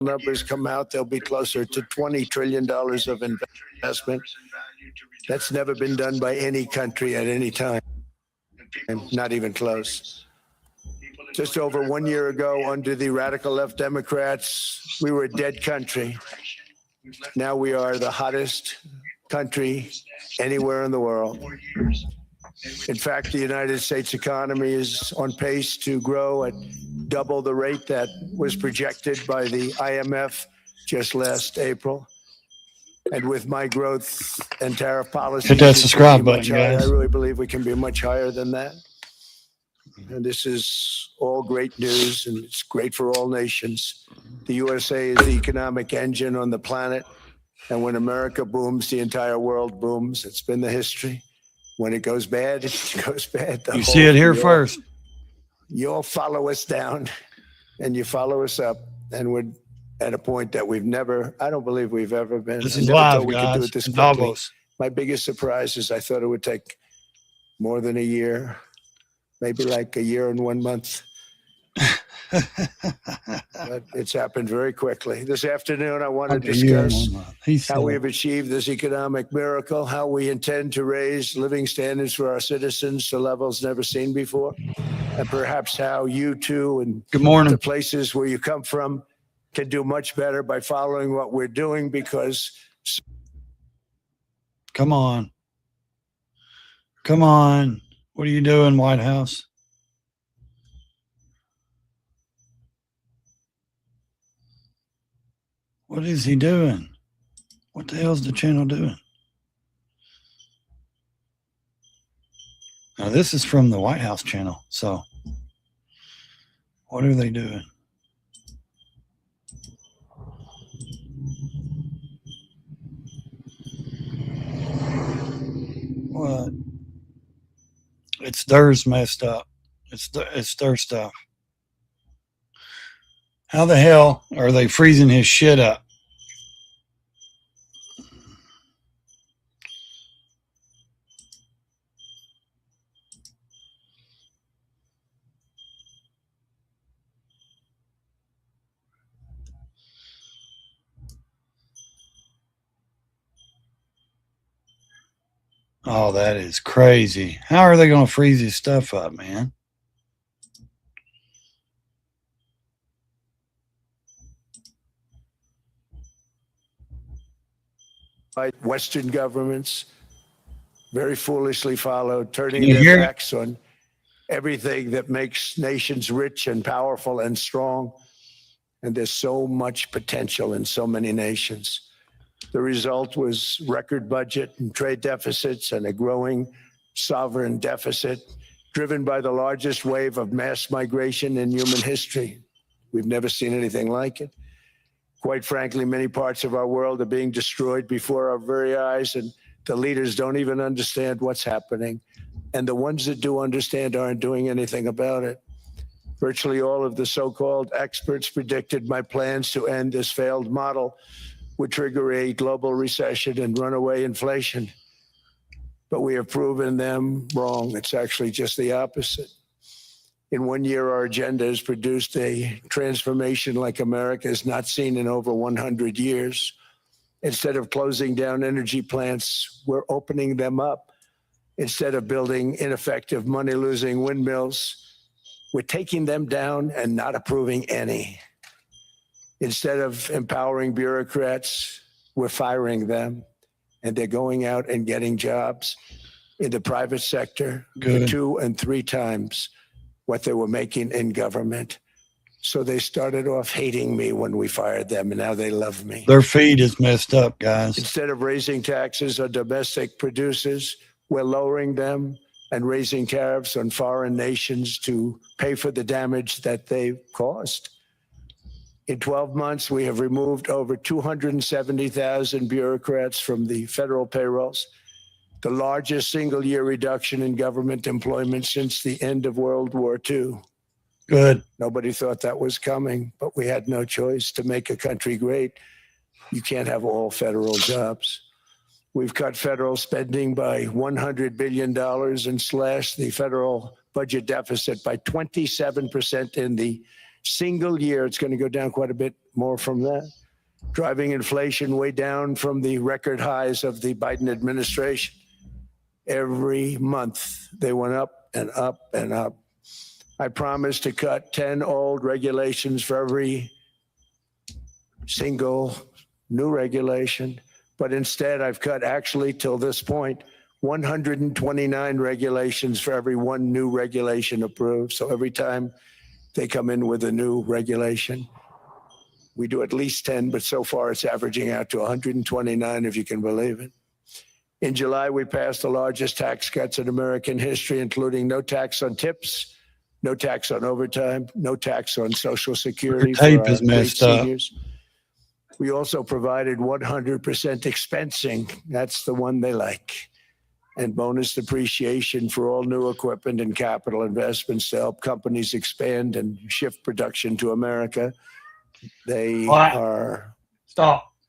numbers come out, there'll be closer to $20 trillion of investment. That's never been done by any country at any time, not even close. Just over 1 year ago, under the radical left Democrats, we were a dead country. Now we are the hottest country anywhere in the world. In fact, the United States economy is on pace to grow at double the rate that was projected by the IMF just last April. And with my growth and tariff policy, hit that subscribe button, guys. I really believe we can be much higher than that. And this is all great news, and it's great for all nations. The USA is the economic engine on the planet. And when America booms, the entire world booms. It's been the history. When it goes bad, it goes bad. You see it here first. You all follow us down, and you follow us up. And we're at a point that we've never, I don't believe we've ever been. This is live, we guys. could do it this in quickly. Davos. My biggest surprise is I thought it would take more than a year, maybe like a year and 1 month. But it's happened very quickly. This afternoon, I want to discuss how we have achieved this economic miracle, how we intend to raise living standards for our citizens to levels never seen before, and perhaps how you too and good morning, the places where you come from can do much better by following what we're doing, because come on. What are you doing, White House? What is he doing? What the hell is the channel doing? Now, this is from the White House channel. So, what are they doing? What? It's theirs messed up. It's their stuff. How the hell are they freezing his shit up? Oh, that is crazy. How are they going to freeze his stuff up, man? Western governments very foolishly followed, turning their backs on everything that makes nations rich and powerful and strong. And there's so much potential in so many nations. The result was record budget and trade deficits and a growing sovereign deficit driven by the largest wave of mass migration in human history. We've never seen anything like it. Quite frankly, many parts of our world are being destroyed before our very eyes, and the leaders don't even understand what's happening. And the ones that do understand aren't doing anything about it. Virtually all of the so-called experts predicted my plans to end this failed model would trigger a global recession and runaway inflation. But we have proven them wrong. It's actually just the opposite. In 1 year, our agenda has produced a transformation like America has not seen in over 100 years. Instead of closing down energy plants, we're opening them up. Instead of building ineffective, money-losing windmills, we're taking them down and not approving any. Instead of empowering bureaucrats, we're firing them, and they're going out and getting jobs in the private sector for 2 and 3 times what they were making in government. So they started off hating me when we fired them, and now they love me. Their feed is messed up, guys. Instead of raising taxes on domestic producers, we're lowering them and raising tariffs on foreign nations to pay for the damage that they've caused. In 12 months, we have removed over 270,000 bureaucrats from the federal payrolls, the largest single-year reduction in government employment since the end of World War II. Good. Nobody thought that was coming, but we had no choice. To make a country great, you can't have all federal jobs. We've cut federal spending by $100 billion and slashed the federal budget deficit by 27% in the single year. It's going to go down quite a bit more from that. Driving inflation way down from the record highs of the Biden administration. Every month they went up and up and up. I promised to cut 10 old regulations for every single new regulation, but instead I've cut, actually till this point, 129 regulations for every one new regulation approved. So every time they come in with a new regulation, we do at least 10, but so far it's averaging out to 129, if you can believe it. In July, we passed the largest tax cuts in American history, including no tax on tips, no tax on overtime, no tax on Social Security for tape our is great messed up. seniors. We also provided 100% expensing. That's the one they like. And bonus depreciation for all new equipment and capital investments to help companies expand and shift production to America. They are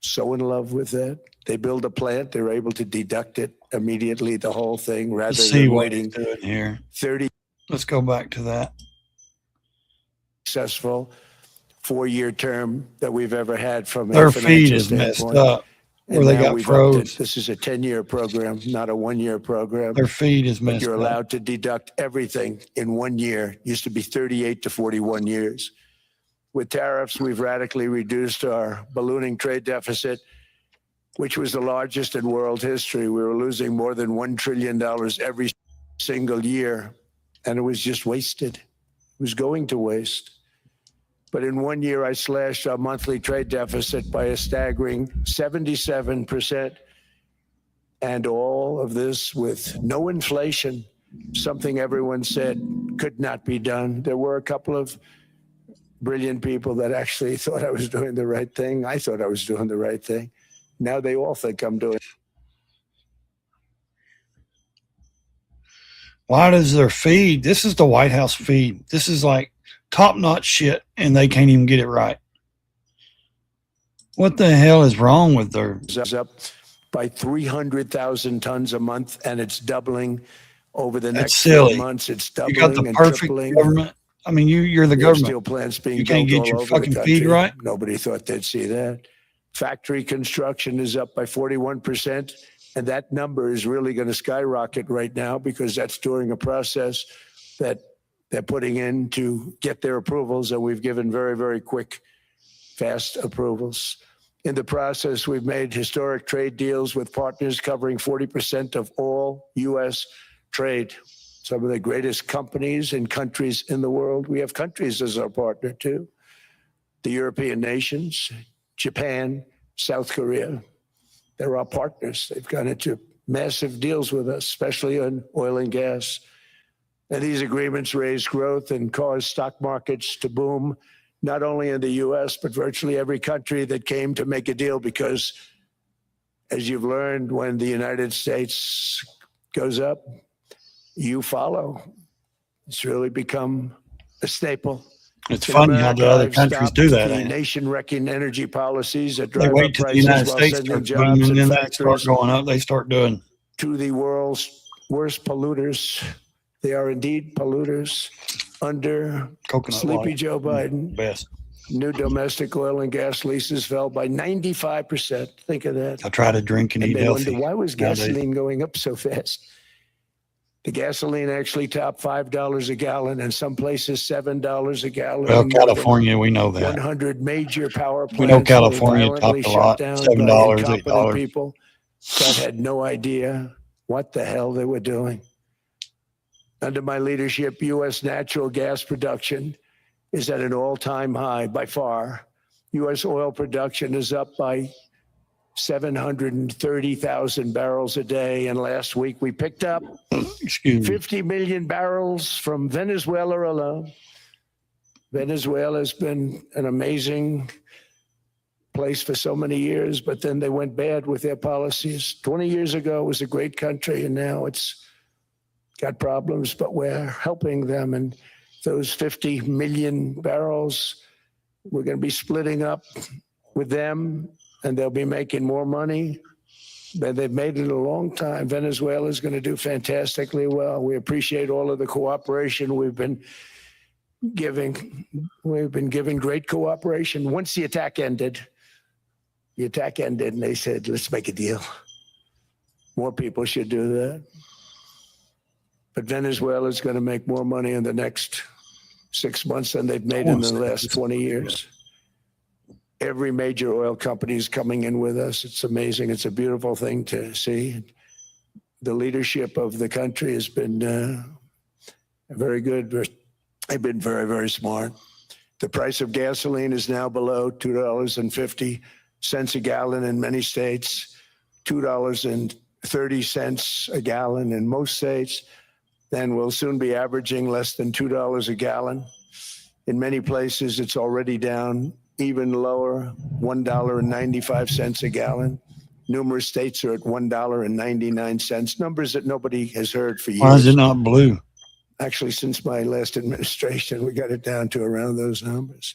so in love with that. They build a plant, they're able to deduct it immediately, the whole thing, rather Let's see than what he's waiting doing here. 30 Let's go back to that. successful 4-year term that we've ever had from Their a feed financial is messed standpoint. up. And Where they now got we've upped it. froze. This is a 10-year program, not a 1-year program. Their feed is But messed you're up. allowed to deduct everything in 1 year. Used to be 38 to 41 years. With tariffs, we've radically reduced our ballooning trade deficit, which was the largest in world history. We were losing more than $1 trillion every single year, and it was just wasted. It was going to waste. But in 1 year, I slashed our monthly trade deficit by a staggering 77%. And all of this with no inflation, something everyone said could not be done. There were a couple of brilliant people that actually thought I was doing the right thing. I thought I was doing the right thing. Now they all think I'm doing. Why does their feed? This is the White House feed. This is like top-notch shit, and they can't even get it right. What the hell is wrong with their? Up by 300,000 tons a month, and it's doubling over the next 4 months. It's You doubling got the and perfect tripling. government. I mean, you're the There's government. steel plants being You can't built get your all over the fucking country. feed right. Nobody thought they'd see that. Factory construction is up by 41%, and that number is really going to skyrocket right now because that's during a process that they're putting in to get their approvals, and we've given very, very quick, fast approvals. In the process, we've made historic trade deals with partners covering 40% of all U.S. trade. Some of the greatest companies and countries in the world. We have countries as our partner, too. The European nations, Japan, South Korea. They're our partners. They've gone into massive deals with us, especially on oil and gas. And these agreements raise growth and cause stock markets to boom, not only in the U.S., but virtually every country that came to make a deal, because as you've learned, when the United States goes up, you follow. It's really become a staple. It's funny how the other countries do that. The nation-wrecking energy policies that They drive wait up till the prices United while States sending starts jobs booming, and and then they start factories going up. They start doing. to the world's worst polluters. They are indeed polluters. Under Coconut Sleepy water. Joe Biden, Best. new domestic oil and gas leases fell by 95%. Think of that. I try to drink and And eat they healthy. wonder, why was nowadays. gasoline going up so fast? The gasoline actually topped $5 a gallon, and some places $7 a gallon. Well, And more than California, we know that. 100 major power plants We know were California violently topped a shut lot. down $7, by incompetent $8. people that had no idea what the hell they were doing. Under my leadership, U.S. natural gas production is at an all-time high by far. U.S. oil production is up by 730,000 barrels a day. And last week we picked up Excuse me. 50 million barrels from Venezuela alone. Venezuela has been an amazing place for so many years, but then they went bad with their policies. 20 years ago, it was a great country, and now it's got problems, but we're helping them. And those 50 million barrels, we're going to be splitting up with them, and they'll be making more money. They've made it a long time. Venezuela is going to do fantastically well. We appreciate all of the cooperation we've been we've been giving great cooperation. Once the attack ended, and they said, let's make a deal. More people should do that. But Venezuela is going to make more money in the next 6 months than they've made in the last 20 years. Every major oil company is coming in with us. It's amazing. It's a beautiful thing to see. The leadership of the country has been very good. They've been very, very smart. The price of gasoline is now below $2.50 a gallon in many states, $2.30 a gallon in most states. Then we'll soon be averaging less than $2 a gallon. In many places, it's already down even lower, $1.95 a gallon. Numerous states are at $1.99, numbers that nobody has heard for years. Why is it not blue? Actually, since my last administration, we got it down to around those numbers.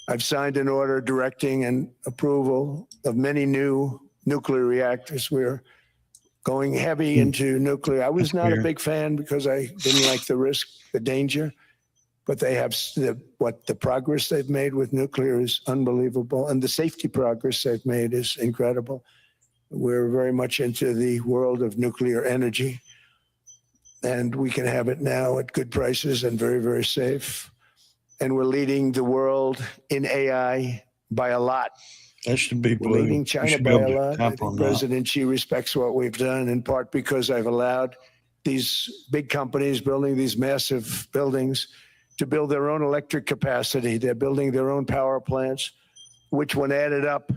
I've signed an order directing and approval of many new nuclear reactors. We're going heavy into nuclear. I was not a big fan because I didn't like the risk, the danger, but they have the progress they've made with nuclear is unbelievable, and the safety progress they've made is incredible. We're very much into the world of nuclear energy, and we can have it now at good prices and very, very safe. And we're leading the world in AI by a lot. That should be blue. We're leading China by a lot. I think President Xi respects what we've done, in part because I've allowed these big companies building these massive buildings to build their own electric capacity. They're building their own power plants, which when added up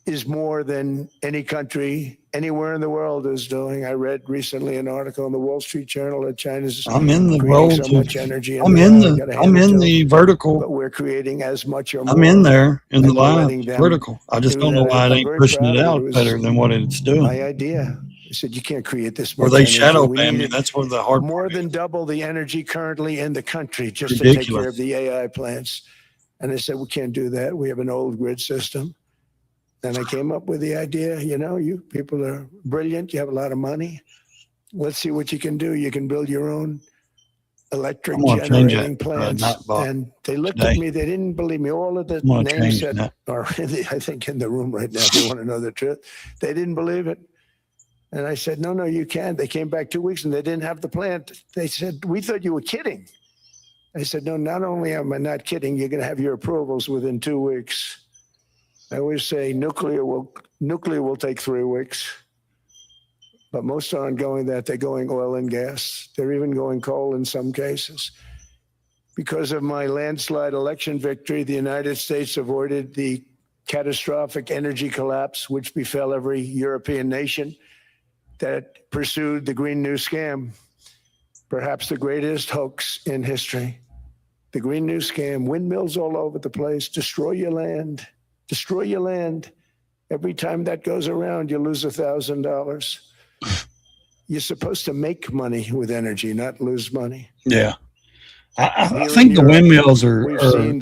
is more than any country anywhere in the world is doing. I read recently an article in the Wall Street Journal that China's I'm in the creating world so much energy. I'm in the vertical. But we're creating as much or more. I'm in there in the live letting them vertical. I just do don't know that. why it I'm ain't very pushing proud it of it. out It was better than what it's doing. My idea. I said, you can't create this Or much they energy. shadow We ban me. needed That's where the hard more part than is. double the energy currently in the country just to Ridiculous. take care of the AI plants. And I said, we can't do that. We have an old grid system. And I came up with the idea, you people are brilliant. You have a lot of money. Let's see what you can do. You can build your own electric generating plants. And they looked at me. They didn't believe me. All of the names that are, I think, in the room right now, they want to know the truth. They didn't believe it. And I said, no, you can't. They came back 2 weeks and they didn't have the plant. They said, we thought you were kidding. I said, no, not only am I not kidding, you're going to have your approvals within 2 weeks. I always say nuclear will take 3 weeks, but most aren't going that. They're going oil and gas. They're even going coal in some cases. Because of my landslide election victory, the United States avoided the catastrophic energy collapse, which befell every European nation that pursued the Green New Scam, perhaps the greatest hoax in history. The Green New Scam, windmills all over the place, destroy your land. Destroy your land. Every time that goes around, you lose $1,000. You're supposed to make money with energy, not lose money. Yeah. I think the windmills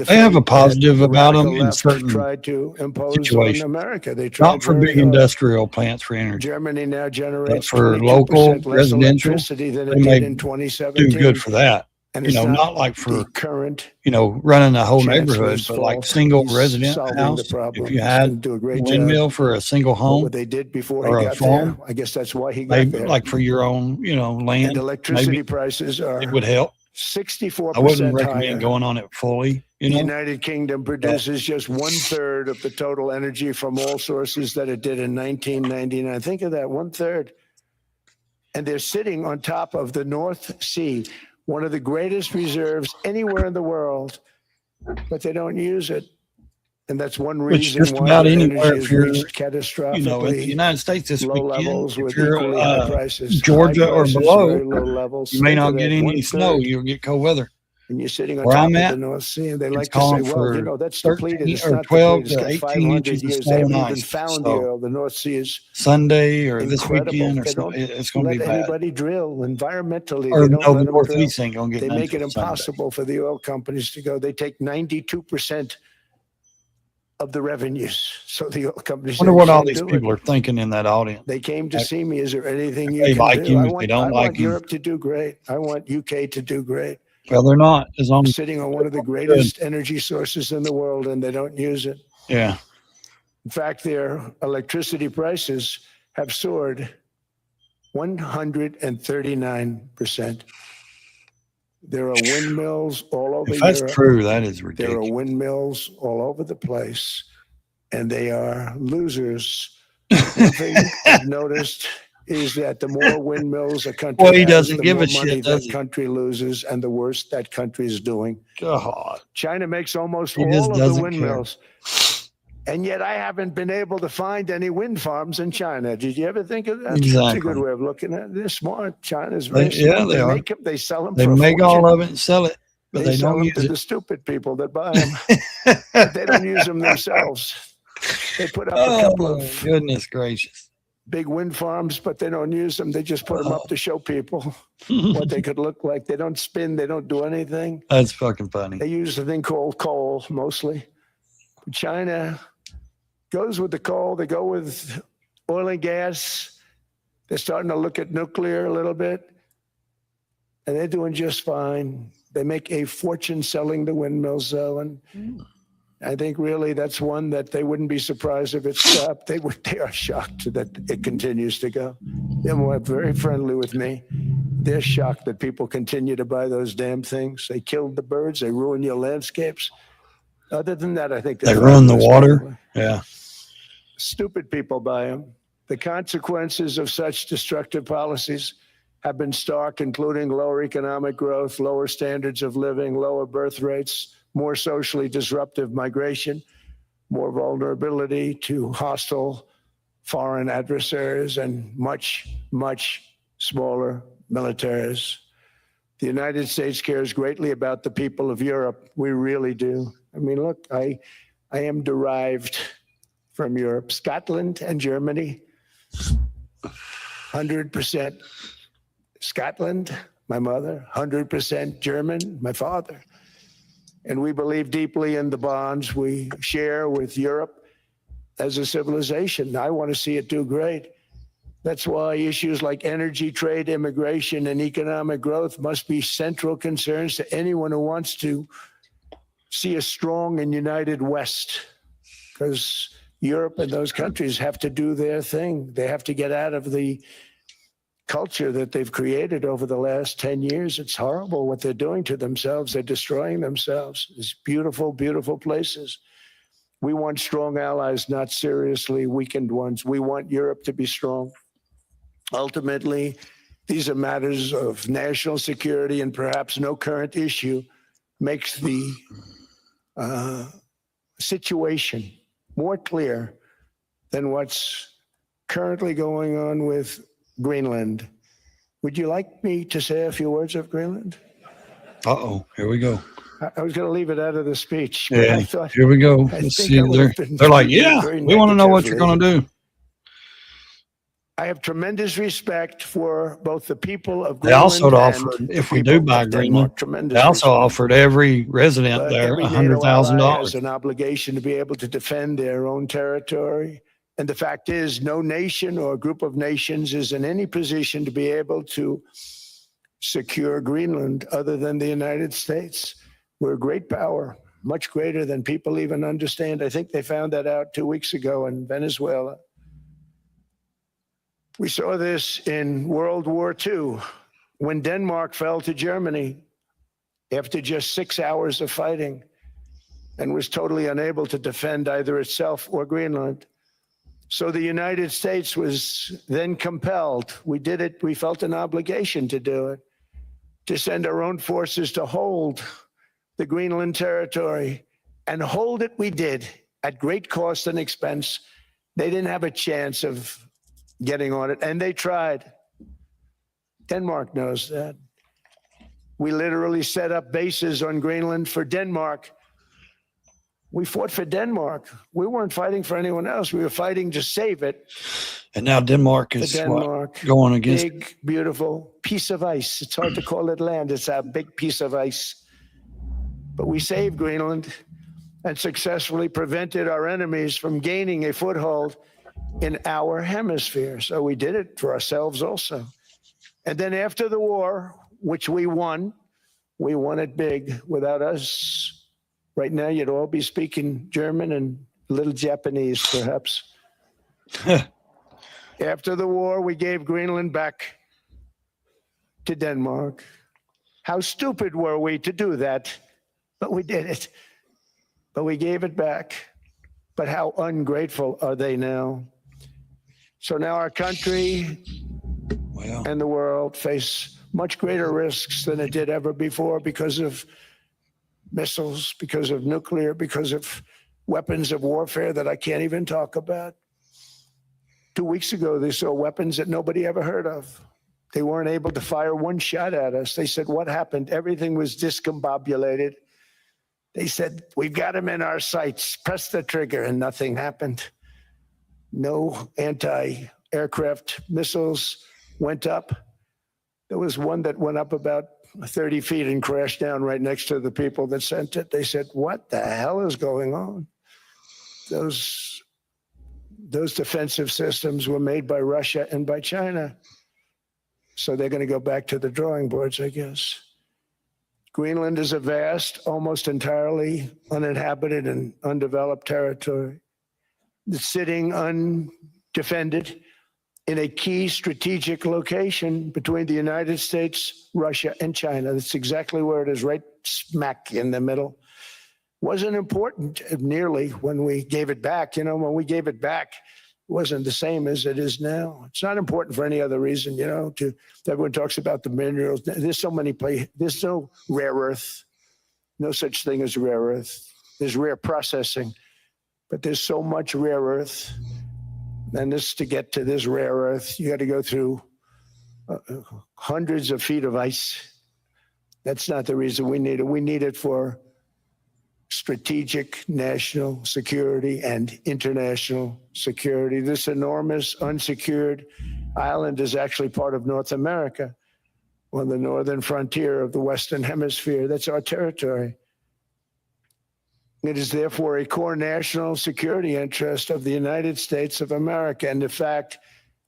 they have a positive about them in certain tried to impose situations. on America. They tried not for big industrial plants for energy. Germany now generates for local residential. electricity than They it may did in 2017. do good for that. And not like for current, running a whole neighborhood, but like single resident house. If you had a windmill for a single home, what they did before or he a got farm, there, I guess that's why he got there. Like for your own, land, and electricity maybe prices are it would help. 64% I wouldn't recommend higher. going on it fully. The United Kingdom produces just 1/3 of the total energy from all sources that it did in 1999. Think of that, 1/3. And they're sitting on top of the North Sea, one of the greatest reserves anywhere in the world, but they don't use it. And that's one reason just why about the anywhere energy if has you're, reached catastrophically in the United States this low weekend, levels if with you're equally high prices. Georgia High or prices, below, very low levels. you may Think not of get that, any 1/3. snow. You'll get cold weather. And you're sitting on Where top I'm of at, the North Sea, and they it's like to say, calling well, for that's depleted. 13 It's or not 12 depleted. It's to got 18 500 inches of years. snow They and haven't even ice. found So, the oil. The North Sea is Sunday or this incredible. weekend or They something, don't it's going to be let bad. anybody drill environmentally. Or They don't no, let the them drill. Northeast ain't going to get They none make it till Sunday. impossible for the oil companies to go. They take 92% of the revenues. So the oil companies. I wonder what all these do people are thinking in that audience. They came to see me. Is there anything you They can like do? him, I if want, they don't I like want him. Europe to do great. I want UK to do great. Well, they're not as long as sitting on one of the good. greatest energy sources in the world, and they don't use it. Yeah. In fact, their electricity prices have soared 139%. There are windmills all over If that's Europe. true, that is There are ridiculous. windmills all over the place, and they are losers. One thing I've noticed is that the more windmills a country Well, he has, doesn't the give more a money shit, does that he? country loses, and the worse that country is doing. God, China makes almost he just all of the doesn't care. windmills. And yet I haven't been able to find any wind farms in China. Did you ever think of that? That's a Exactly. good way of looking at it. They're smart. China's very smart. Yeah, they are. Make them, they sell them They for a make fortune. all of it and sell it, but they sell don't them use to it. the stupid people that buy them. But they don't use them themselves. They put up a couple Oh, of goodness gracious. big wind farms, but they don't use them. They just put them up to show people what they could look like. They don't spin. They don't do anything. That's fucking funny. They use a thing called coal mostly. China goes with the coal. They go with oil and gas. They're starting to look at nuclear a little bit, and they're doing just fine. They make a fortune selling the windmills, though, and I think really that's one that they wouldn't be surprised if it stopped. They are shocked that it continues to go. They're very friendly with me. They're shocked that people continue to buy those damn things. They killed the birds. They ruin your landscapes. Other than that, I think They run the fabulous, water. by the way. Yeah. Stupid people buy them. The consequences of such destructive policies have been stark, including lower economic growth, lower standards of living, lower birth rates, more socially disruptive migration, more vulnerability to hostile foreign adversaries, and much, much smaller militaries. The United States cares greatly about the people of Europe. We really do. I mean, look, I am derived from Europe, Scotland and Germany, 100% Scotland, my mother, 100% German, my father. And we believe deeply in the bonds we share with Europe as a civilization. I want to see it do great. That's why issues like energy, trade, immigration, and economic growth must be central concerns to anyone who wants to see a strong and united West, because Europe and those countries have to do their thing. They have to get out of the culture that they've created over the last 10 years. It's horrible what they're doing to themselves. They're destroying themselves. It's beautiful, beautiful places. We want strong allies, not seriously weakened ones. We want Europe to be strong. Ultimately, these are matters of national security, and perhaps no current issue makes the situation more clear than what's currently going on with Greenland. Would you like me to say a few words of Greenland? Uh-oh. Here we go. I was going to leave it out of the speech, but Yeah. I thought Here we go. I Let's think see. I would have been They're like, treated yeah, very we want to know what you're negatively. going to do. I have tremendous respect for both the people of They Greenland also and offered, the if we people do buy of Denmark. Greenland, Tremendous they also respect. offered every resident But there every NATO ally has $100,000. an obligation to be able to defend their own territory. And the fact is, no nation or group of nations is in any position to be able to secure Greenland other than the United States. We're a great power, much greater than people even understand. I think they found that out 2 weeks ago in Venezuela. We saw this in World War II when Denmark fell to Germany after just 6 hours of fighting and was totally unable to defend either itself or Greenland. So the United States was then compelled, we did it, we felt an obligation to do it, to send our own forces to hold the Greenland territory, and hold it we did at great cost and expense. They didn't have a chance of getting on it, and they tried. Denmark knows that. We literally set up bases on Greenland for Denmark. We fought for Denmark. We weren't fighting for anyone else. We were fighting to save it. And now Denmark For is Denmark, going against. big, beautiful piece of ice. It's hard to call it land. It's a big piece of ice. But we saved Greenland and successfully prevented our enemies from gaining a foothold in our hemisphere. So we did it for ourselves also. And then after the war, which we won, We won it big. Without us, right now, you'd all be speaking German and a little Japanese, perhaps. After the war, we gave Greenland back to Denmark. How stupid were we to do that? But we did it. But we gave it back. But how ungrateful are they now? So now our country and the world face much greater risks than it did ever before because of missiles, because of nuclear, because of weapons of warfare that I can't even talk about. 2 weeks ago, they saw weapons that nobody ever heard of. They weren't able to fire one shot at us. They said, what happened? Everything was discombobulated. They said, we've got them in our sights. Press the trigger, and nothing happened. No anti-aircraft missiles went up. There was one that went up about 30 feet and crashed down right next to the people that sent it. They said, what the hell is going on? Those defensive systems were made by Russia and by China. So they're going to go back to the drawing boards, I guess. Greenland is a vast, almost entirely uninhabited and undeveloped territory. It's sitting undefended in a key strategic location between the United States, Russia, and China. That's exactly where it is, right smack in the middle. Wasn't important nearly when we gave it back. You know, when we gave it back, it wasn't the same as it is now. It's not important for any other reason, you know, everyone talks about the minerals. There's so many there's no rare earth, no such thing as rare earth. There's rare processing, but there's so much rare earth. And to get to this rare earth, you got to go through hundreds of feet of ice. That's not the reason we need it. We need it for strategic national security and international security. This enormous unsecured island is actually part of North America, on the northern frontier of the Western Hemisphere. That's our territory. It is therefore a core national security interest of the United States of America. And in fact,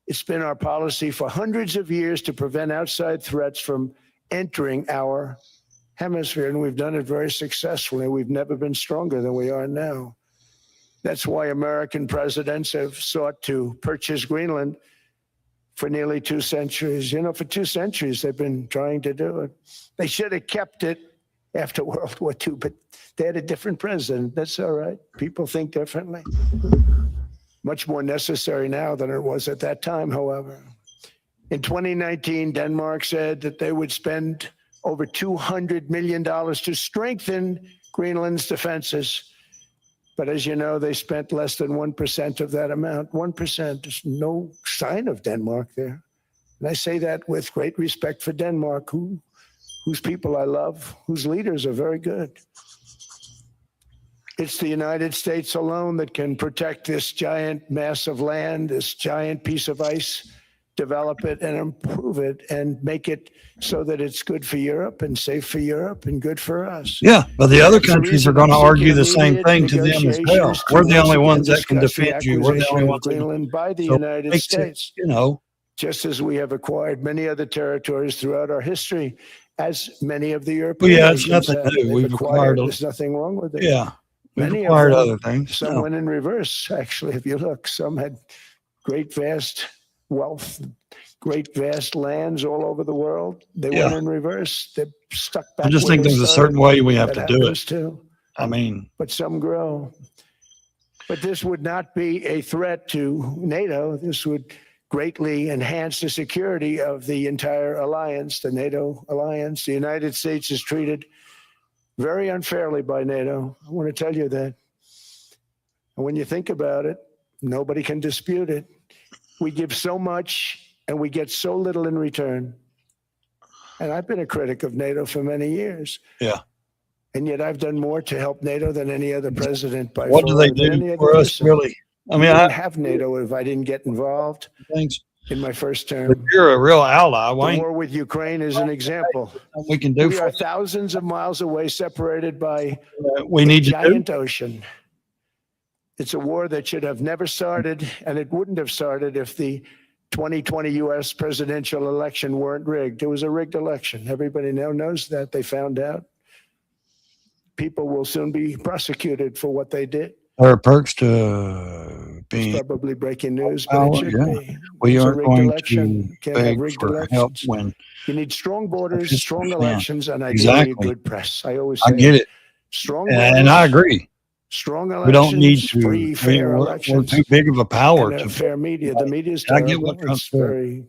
it's been our policy for hundreds of years to prevent outside threats from entering our hemisphere, and we've done it very successfully. We've never been stronger than we are now. That's why American presidents have sought to purchase Greenland for nearly 2 centuries. You know, for 2 centuries, they've been trying to do it. They should have kept it after World War II, but they had a different president. That's all right. People think differently. Much more necessary now than it was at that time, however. In 2019, Denmark said that they would spend over $200 million to strengthen Greenland's defenses. But as you know, they spent less than 1% of that amount. 1%, there's no sign of Denmark there. And I say that with great respect for Denmark, whose people I love, whose leaders are very good. It's the United States alone that can protect this giant mass of land, this giant piece of ice, develop it and improve it and make it so that it's good for Europe and safe for Europe and good for us. Yeah, but the other countries are going to argue the same thing to them as well. We're the only ones that can defend you. We're the only ones Greenland by the United States. You know, just as we have acquired many other territories throughout our history, as many of the European it's nations nothing have. new. We've acquired. There's nothing wrong with it. Yeah, we've Many acquired of them, other things. Some went in reverse, actually. If you look, some had great, vast wealth, great, vast lands all over the world. They went in reverse. They're stuck back. I just think there's a certain way we have to do it. Too. I mean, but some grow. But this would not be a threat to NATO. This would greatly enhance the security of the entire alliance, the NATO alliance. The United States is treated very unfairly by NATO. I want to tell you that. And when you think about it, nobody can dispute it. We give so much and we get so little in return. And I've been a critic of NATO for many years. Yeah. And yet I've done more to help NATO than any other president by what far. Do they do for us, really? I mean, I didn't have NATO if I didn't get involved thanks. in my first term. You're a real ally, Wayne. The war with Ukraine is an example. We can do. We are thousands of miles away, separated by we need a giant ocean. It's a war that should have never started, and it wouldn't have started if the 2020 U.S. presidential election weren't rigged. It was a rigged election. Everybody now knows that. They found out. People will soon be prosecuted for what they did. There are perks to It's being probably breaking news, but power. it should Yeah. be. We It's a aren't rigged going election. to Can't have beg rigged for help elections. when You need strong borders, Just strong man. elections, and ideally a Exactly. good press. I always I say get it, strong and I borders, agree. strong We don't need elections, to. free, fair We're elections, too big of a power and a to. fair media. The media is I get what terrible. Trump's It's doing. very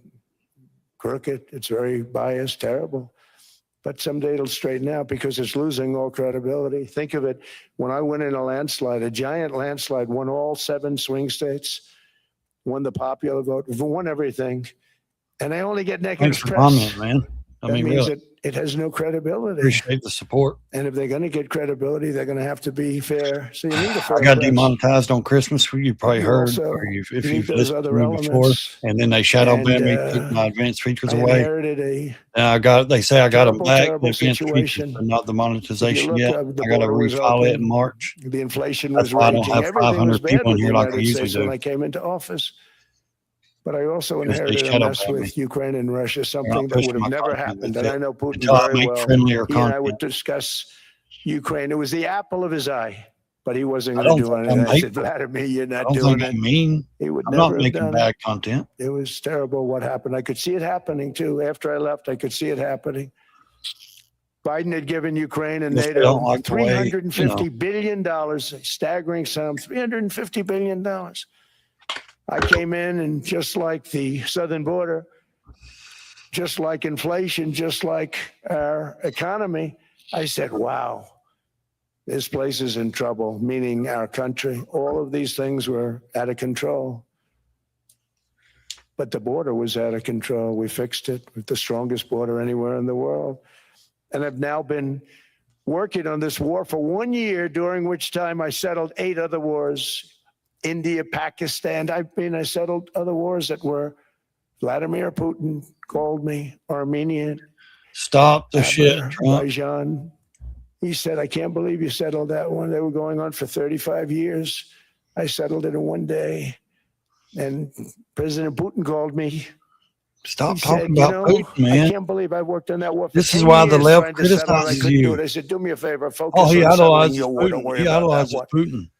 crooked. It's very biased, terrible. But someday it'll straighten out because it's losing all credibility. Think of it. When I went in a landslide, a giant landslide, won all 7 swing states, won the popular vote, won everything, and I only get negative Thanks for press. commenting, man. I That mean, means really that it has no credibility. appreciate the support. And if they're going to get credibility, they're going to have to be fair. So you need a fair I got press. demonetized on Christmas. You probably You heard, also or if need you've those listened other to me before. elements. And then they shadow And, banned me, took my advanced features I away. inherited a And they say I got them terrible, back, terrible the advanced features, situation. but not the If you monetization look, yet. the I got to border was refile it in open. March. The inflation That's was why I don't raging. have Everything was 500 bad people in with the here like I United usually States when do. I came into office. But I also Because they inherited a shadow mess banned me. with Ukraine and Russia, They're something not that pushing would have my never content. happened. That's And I it. know Putin Until I very make well. friendlier He and I content. would discuss Ukraine. It was the apple of his eye, but he wasn't I going to don't do think anything. I'm I said, hateful. Vladimir, you're I not don't doing think it. I'm mean. He would I'm never not have making done bad it. content. It was terrible what happened. I could see it happening too. After I left, I could see it happening. Biden had given Ukraine and Yes, they don't NATO like the way, $350 billion, a staggering sum, $350 billion. I came in and just like the southern border, just like inflation, just like our economy, I said, wow, this place is in trouble, meaning our country. All of these things were out of control. But the border was out of control. We fixed it with the strongest border anywhere in the world. And I've now been working on this war for 1 year, during which time I settled 8 other wars. India, Pakistan. I settled other wars that were Vladimir Putin called me, Armenian, Stop the shit, Trump. Azerbaijan. He said, I can't believe you settled that one. They were going on for 35 years. I settled it in 1 day. And President Putin called me. Stop He talking said, about Putin, man. I can't believe I worked on that war for This 10 is why the years left trying to settle it. I criticizes couldn't do you. it. I said, do me a favor, focus Oh, he on settling idolizes your war. Don't Putin. worry He about that idolizes one. Putin.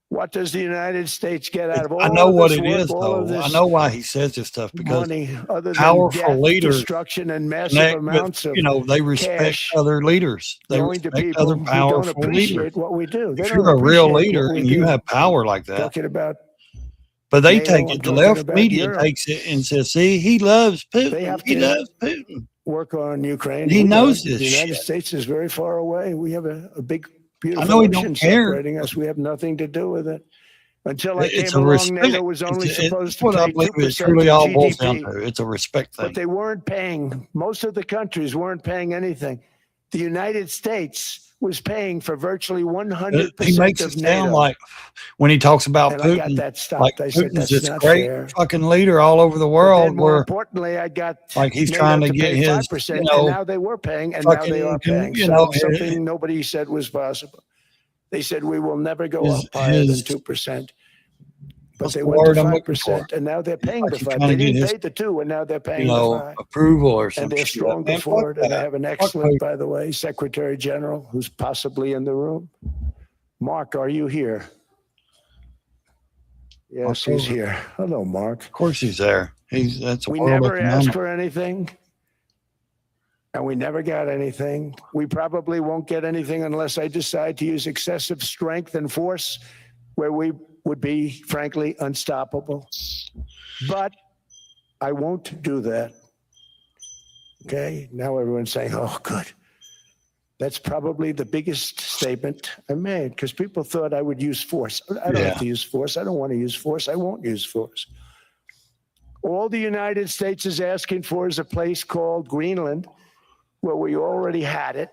What does the United States get out of all I know of what this it work, is, all of though. I this know why he says this stuff, because money, other than powerful death, leaders destruction, and massive connect amounts with, of they respect cash other leaders. They going to respect people other who don't powerful appreciate leaders. what we do. They If don't you're a real appreciate leader what we and you do. have power like that, Talking about but they NATO, take I'm it, the talking left about media Europe. takes it and says, see, he loves They Putin. have He to loves Putin. work on Ukraine. And he We knows don't. this The United shit. States is very far away. We have a big, I beautiful know he ocean don't care. separating us. We have nothing to do with it. Until I It's came a along, respect. NATO was only supposed to what I pay believe it 2% truly of all boils down GDP. to. It's a respect But thing. they weren't paying. Most of the countries weren't paying anything. The United States was paying for virtually 100% He makes it of NATO. sound like, when he talks about And I got Putin, that stopped. like I said, Putin's that's this not great fair. fucking leader all over the But world, then more where importantly, I got like he's NATO trying to to get pay his, 5%, and now they were paying, and now they are paying. So something nobody said was possible. They said we will never go up higher than 2%. But they went to 5%, and now they're paying the 5%. They didn't pay the 2%, and now they're paying the 5%. approval or something. And they're stronger for it. And they have an excellent, by the way, Secretary General who's possibly in the room. Mark, are you here? Yes, he's here. Hello, Mark. Of course he's there. That's we never asked for anything, and we never got anything. We probably won't get anything unless I decide to use excessive strength and force, where we would be, frankly, unstoppable. But I won't do that. Okay? Now everyone's saying, oh, good. That's probably the biggest statement I made, because people thought I would use force. I don't have to use force. I don't want to use force. I won't use force. All the United States is asking for is a place called Greenland, where we already had it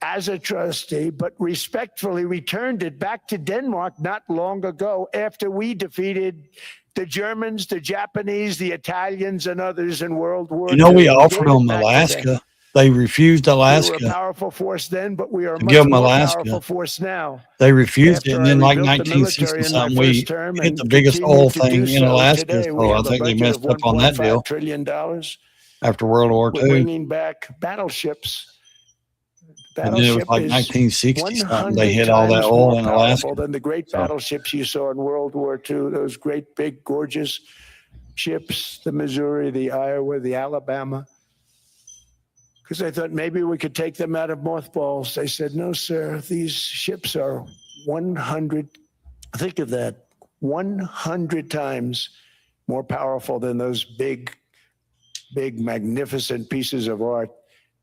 as a trustee, but respectfully returned it back to Denmark not long ago, after we defeated the Germans, the Japanese, the Italians, and others in World War II. We offered them Alaska. They refused We were a Alaska powerful force then, but we are a to much give them more Alaska. powerful force now. They refused it, After and I then like rebuilt the military 1960 in my something, we first term hit and the biggest continue oil to do thing in so Alaska. today, we So I have a think they budget messed of up on that $1.5 deal trillion. after World War We're II. bringing back battleships. And then it was Battleship like is 1960 something. They 100 hit all that times oil more in powerful Alaska. than the great So battleships you saw in World War II. Those great, big, gorgeous ships, the Missouri, the Iowa, the Alabama. Because I thought maybe we could take them out of mothballs. They said, no, sir, these ships are 100, think of that, 100 times more powerful than those big, big, magnificent pieces of art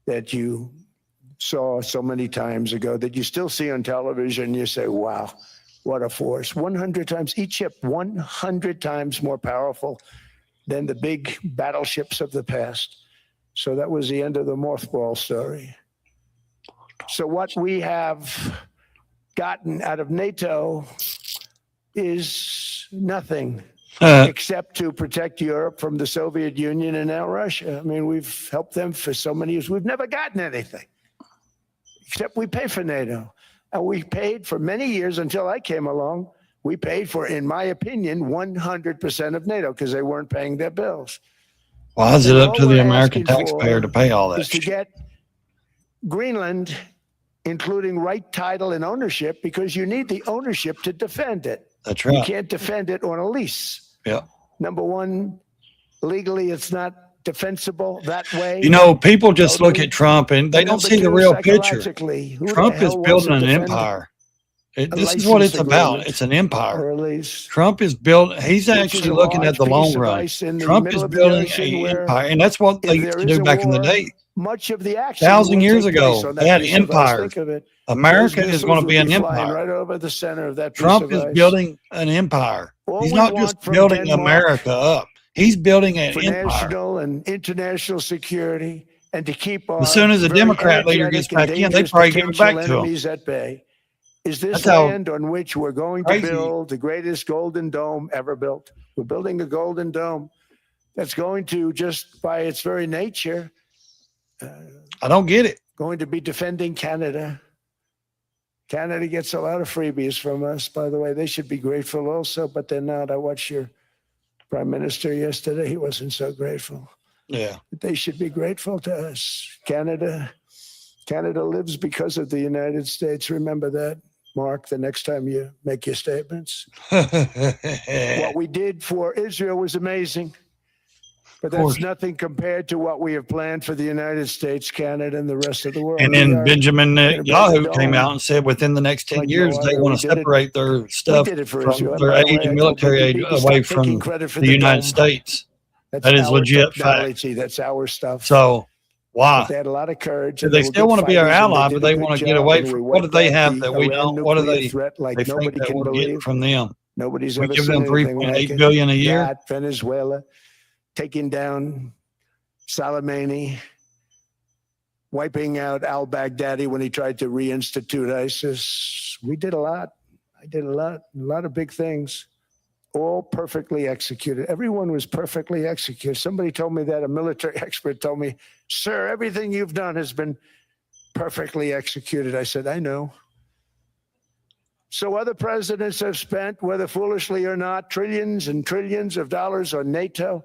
that you saw so many times ago, that you still see on television. You say, wow, what a force. 100 times, each ship 100 times more powerful than the big battleships of the past. So that was the end of the mothball story. So what we have gotten out of NATO is nothing except to protect Europe from the Soviet Union and now Russia. I mean, we've helped them for so many years. We've never gotten anything, except we pay for NATO. And we paid for many years until I came along. We paid for, in my opinion, 100% of NATO because they weren't paying their bills. why is it And up all to the we're American asking taxpayer for to pay all that is to shit? get Greenland, including right title and ownership, because you need the ownership to defend it. That's You right. can't defend it on a lease. Yeah. Number one, legally, it's not defensible that way. You know, people just look Totally. at Trump and they And don't number see the two, real picture. psychologically, who the Trump is hell wants building to an defend empire. a This is what license it's about. agreement It's an or empire. a lease? Trump is building, he's Which is actually a looking at large the long piece of run. ice in the Trump middle is of the building ocean an where empire. And that's what they if used there to is do a back in the war, day. much of the action 1,000 will years take place ago, on they that had piece of ice. empires. Think of it. America Those is going to missiles be would an flying empire. right over the center of that piece Trump of is ice. building an empire. All He's we not want just from building Denmark America up. He's building an for empire. national and international security, and to keep our As soon as a very Democrat leader gets energetic and back in, they dangerous probably give it potential back to him. enemies at bay, is this That's how land on which we're going to crazy. build the greatest golden dome ever built. We're building a golden dome that's going to, just by its very nature, I don't get it. going to be defending Canada. Canada gets a lot of freebies from us, by the way. They should be grateful also, but they're not. I watched your prime minister yesterday. He wasn't so grateful. Yeah. But they should be grateful to us. Canada lives because of the United States. Remember that, Mark, the next time you make your statements. What we did for Israel was amazing. But that's nothing compared to what we have planned for the United States, Canada, and the rest of the world. And We then are Benjamin gonna build a Netanyahu came dome out and said within the next 10 like years, no they other. want We to did it. separate their We stuff did it for from Israel. And their by the aid way, and I military told aid Bibi, away stop taking from credit for the United dome. States. That's That is our legit fact. technology. That's our stuff. So But why? they had a lot of courage. Do And they were still good want to be our fighters, and ally, did but a they good want to get job, away and we from what do wiped they out have the that we Iran don't? What do nuclear they threat like think nobody that can we'll get believe. from them? Nobody's We ever give seen them anything like 3.8 it. billion a year. That, Venezuela, taking down Soleimani, wiping out al-Baghdadi when he tried to reinstitute ISIS. We did a lot. I did a lot of big things, all perfectly executed. Everyone was perfectly executed. Somebody told me that, a military expert told me, sir, everything you've done has been perfectly executed. I said, I know. So other presidents have spent, whether foolishly or not, trillions and trillions of dollars on NATO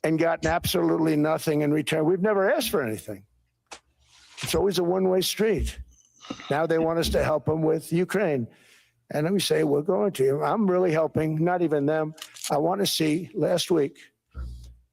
and gotten absolutely nothing in return. We've never asked for anything. It's always a one-way street. Now they want us to help them with Ukraine. And then we say, we're going to. I'm really helping, not even them. I want to see, last week,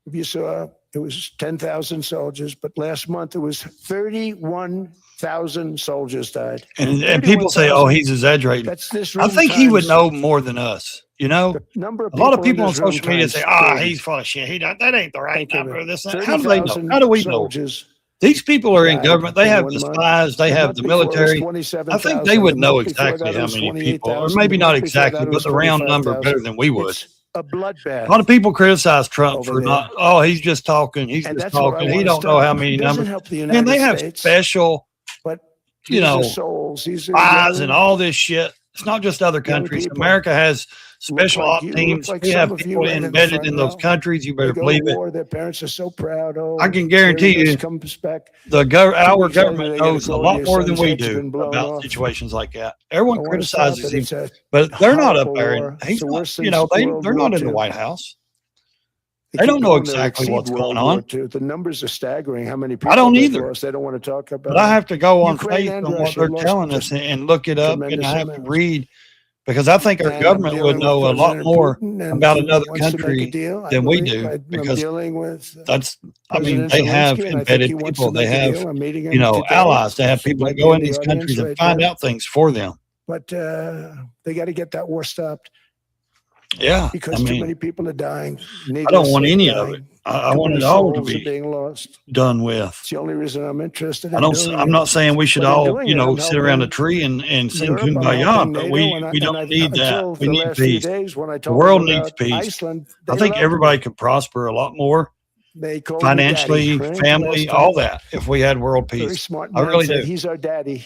if you saw, it was 10,000 soldiers, but last month it was 31,000 soldiers died. And people say, oh, he's exaggerating. That's this I room think he would times know more than us. You know, the number of a lot of in people on this room social media times say, ah, 30. he's full of shit. That ain't the right Think of number. it. This, how do they know? 30,000 How do we know? soldiers These people are in died government. They in have 1 the month. spies. They The have month the before it was military. I think they 27,000. would The know month before exactly that it how was many people, or 28,000. maybe The not month before that exactly, it but was the round number 25,000. better than we would. It's a bloodbath. A lot of people criticize Trump over for there. not, oh, he's just talking. He's And just that's what I talking. He want to don't know how stop. many It doesn't numbers. help the And United they have States, special, but you these are know, souls. These are spies young, and all this shit. It's not just other young countries. people. America has special like op you, teams. like we some have of you people right in the embedded front in those row. countries. You They better go believe to it. war. Their parents are so proud. Oh, I can guarantee here he you, comes back. our Weeks later, government they get a knows a call, lot your more than son's we head's do been blown about off. situations like that. I Everyone want to stop criticizes it. him, It's a but they're not up horrible there. war. And It's the worst since they're World not War in the II. White House. They They keep don't know going to exactly exceed what's World going War on. II. The numbers are staggering. How many I people don't they've either. lost? They don't want to talk about But I it. have to go on Ukraine faith and on what Russia they're lost telling us just and look it up. And tremendous I have to amounts. read because I think our And I'm government would dealing with know a lot President more Putin, and about Putin another wants to make a country deal. I than we believe do I'm because dealing with President Zelensky, they have and I think he embedded wants to people. They make a have, deal. I'm meeting him today. allies. They have He people that might be go in in the these audience countries and right find now. out things for them. But they got to get that war stopped Yeah. because too many people are dying. I don't want Needlessly any of dying. it. I Too want many it all to souls are be being lost. done with. It's the only reason I'm interested in I'm doing not saying we should But in all, doing it, I'm sit around a helping tree and sing Europe. I'm kumbaya, helping but NATO, we don't need that. until We the need last few peace. days when I The told them world needs about peace. Iceland, I they think loved everybody me. could prosper a lot more They called me financially, daddy, right? family, Last all time. that if we had world Very peace. smart I man really said, do. he's our daddy.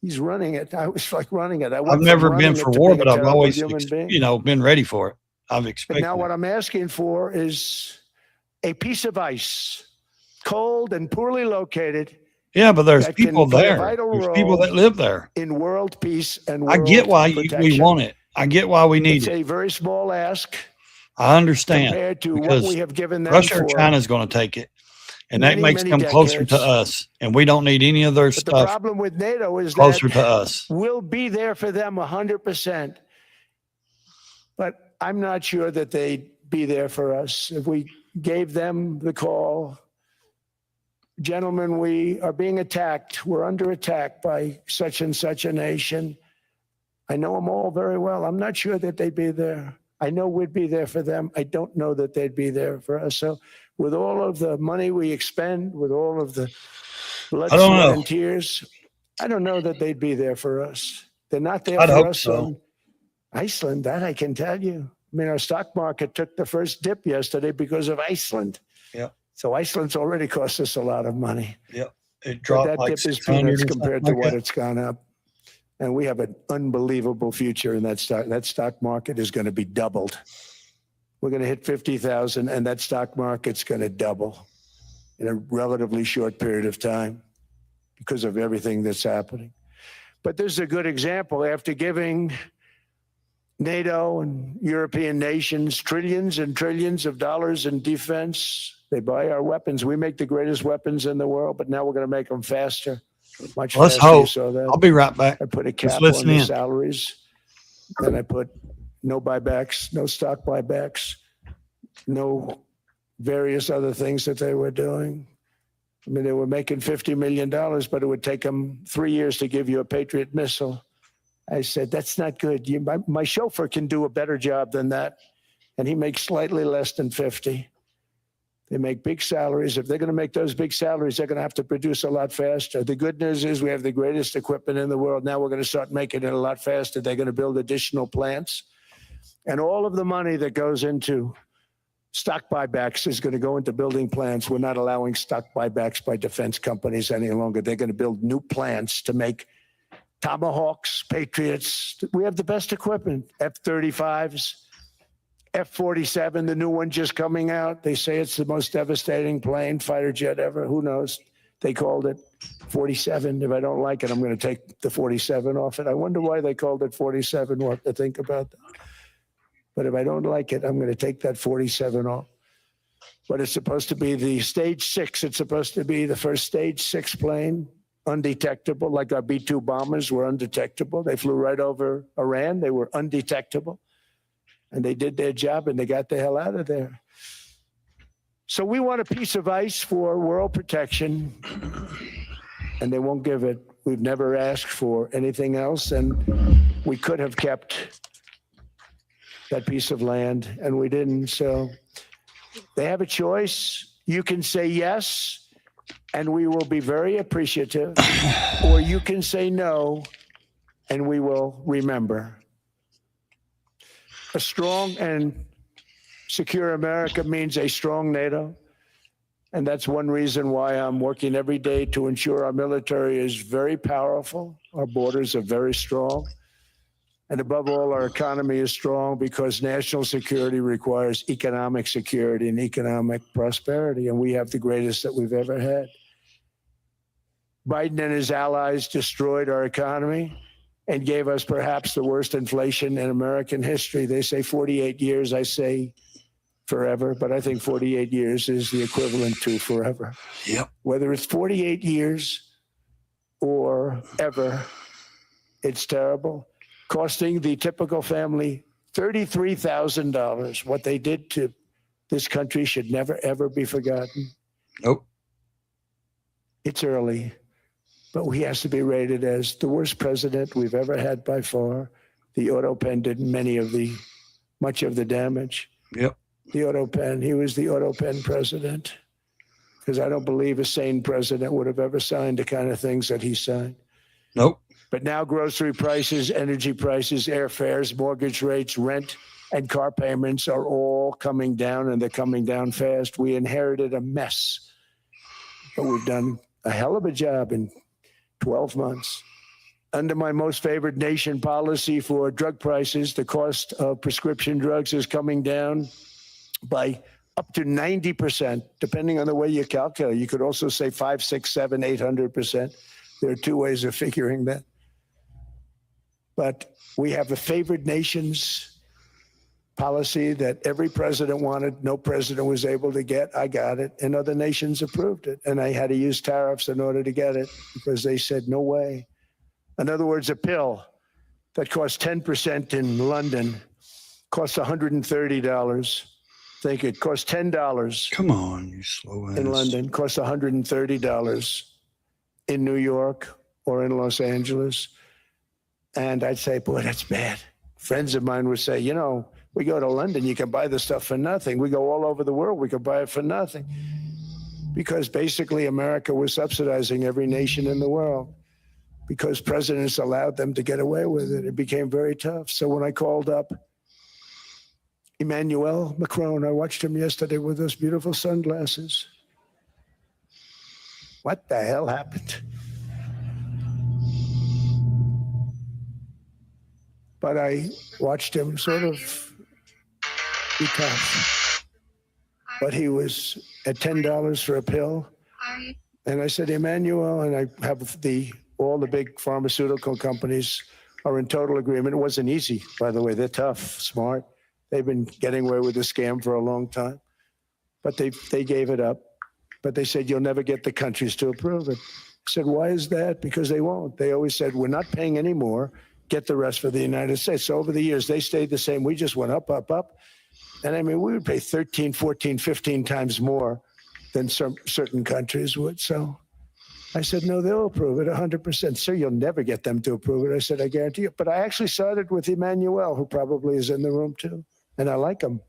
He's running it. I was like running it. I I've went from never been running for it to war, being a but I've terrible always, human being. been ready for it. I've But expected now it. what I'm asking for is a piece of ice, cold and poorly located, Yeah, but there's that people can play a there. vital There's people role that live there. in world peace and I world get why we protection. want it. I get why we need It's it. a very small ask I understand compared to what because we have given them Russia or for China is going to take it, and that many, makes many them closer to decades. us. And we don't need any of their But the stuff problem with NATO is closer that to us. we'll be there for them 100%. But I'm not sure that they'd be there for us if we gave them the call. Gentlemen, we are being attacked. We're under attack by such and such a nation. I know them all very well. I'm not sure that they'd be there. I know we'd be there for them. I don't know that they'd be there for us. So with all of the money we expend, with all of the blood, I don't sweat, know. and tears, I don't know that they'd be there for us. They're not there I'd for hope us so. on Iceland, that I can tell you. I mean, our stock market took the first dip yesterday because of Iceland. Yeah. So Iceland's already cost us a lot of money. Yep. It But dropped that like dip is 600 peanuts or compared something to like what that. it's gone up. And we have an unbelievable future in that stock. That stock market is going to be doubled. We're going to hit 50,000 and that stock market's going to double in a relatively short period of time because of everything that's happening. But this is a good example. After giving NATO and European nations trillions and trillions of dollars in defense, they buy our weapons. We make the greatest weapons in the world, but now we're going to make them faster, much Let's faster. You hope. saw that. I'll be right back. I put a Let's cap on listen the in. salaries. Then I put no buybacks, no stock buybacks, no various other things that they were doing. I mean, they were making $50 million, but it would take them 3 years to give you a Patriot missile. I said, that's not good. My chauffeur can do a better job than that. And he makes slightly less than 50. They make big salaries. If they're going to make those big salaries, they're going to have to produce a lot faster. The good news is we have the greatest equipment in the world. Now we're going to start making it a lot faster. They're going to build additional plants. And all of the money that goes into stock buybacks is going to go into building plants. We're not allowing stock buybacks by defense companies any longer. They're going to build new plants to make Tomahawks, Patriots. We have the best equipment, F-35s. F-47, the new one just coming out. They say it's the most devastating plane, fighter jet ever. Who knows? They called it 47. If I don't like it, I'm going to take the 47 off it. I wonder why they called it 47. We'll have to think about that. But if I don't like it, I'm going to take that 47 off. But it's supposed to be the stage 6. It's supposed to be the first stage 6 plane, undetectable, like our B-2 bombers were undetectable. They flew right over Iran. They were undetectable. And they did their job and they got the hell out of there. So we want a piece of ice for world protection, and they won't give it. We've never asked for anything else, and we could have kept that piece of land, and we didn't. So they have a choice. You can say yes, and we will be very appreciative, or you can say no, and we will remember. A strong and secure America means a strong NATO. And that's one reason why I'm working every day to ensure our military is very powerful. Our borders are very strong. And above all, our economy is strong because national security requires economic security and economic prosperity. And we have the greatest that we've ever had. Biden and his allies destroyed our economy and gave us perhaps the worst inflation in American history. They say 48 years. I say forever, but I think 48 years is the equivalent to forever. Yep. Whether it's 48 years or ever, it's terrible. Costing the typical family $33,000. What they did to this country should never, ever be forgotten. Nope. It's early, but he has to be rated as the worst president we've ever had by far. The auto pen did much of the damage. Yep. The auto pen, he was the auto pen president, because I don't believe a sane president would have ever signed the kind of things that he signed. Nope. But now grocery prices, energy prices, airfares, mortgage rates, rent, and car payments are all coming down, and they're coming down fast. We inherited a mess, but we've done a hell of a job in 12 months. Under my most favored nation policy for drug prices, the cost of prescription drugs is coming down by up to 90%, depending on the way you calculate. You could also say 5, 6, 7, 800%. There are two ways of figuring that. But we have a favored nations policy that every president wanted, no president was able to get. I got it, and other nations approved it. And I had to use tariffs in order to get it because they said, no way. In other words, a pill that costs 10% in London costs $130. Think it costs $10. Come on, you slow ass. In London, costs $130 in New York or in Los Angeles. And I'd say, boy, that's bad. Friends of mine would say, you know, we go to London, you can buy the stuff for nothing. We go all over the world, we can buy it for nothing. Because basically America was subsidizing every nation in the world because presidents allowed them to get away with it. It became very tough. So when I called up Emmanuel Macron, I watched him yesterday with those beautiful sunglasses. What the hell happened? But I watched him sort of be tough. But he was at $10 for a pill. And I said, Emmanuel, and I have all the big pharmaceutical companies are in total agreement. It wasn't easy, by the way. They're tough, smart. They've been getting away with the scam for a long time. But they gave it up. But they said, you'll never get the countries to approve it. I said, why is that? Because they won't. They always said, we're not paying any more. Get the rest for the United States. So over the years, they stayed the same. We just went up, up, up. And I mean, we would pay 13, 14, 15 times more than certain countries would. So I said, no, they'll approve it 100%. Sir, you'll never get them to approve it. I said, I guarantee you. But I actually started with Emmanuel, who probably is in the room too. And I like him.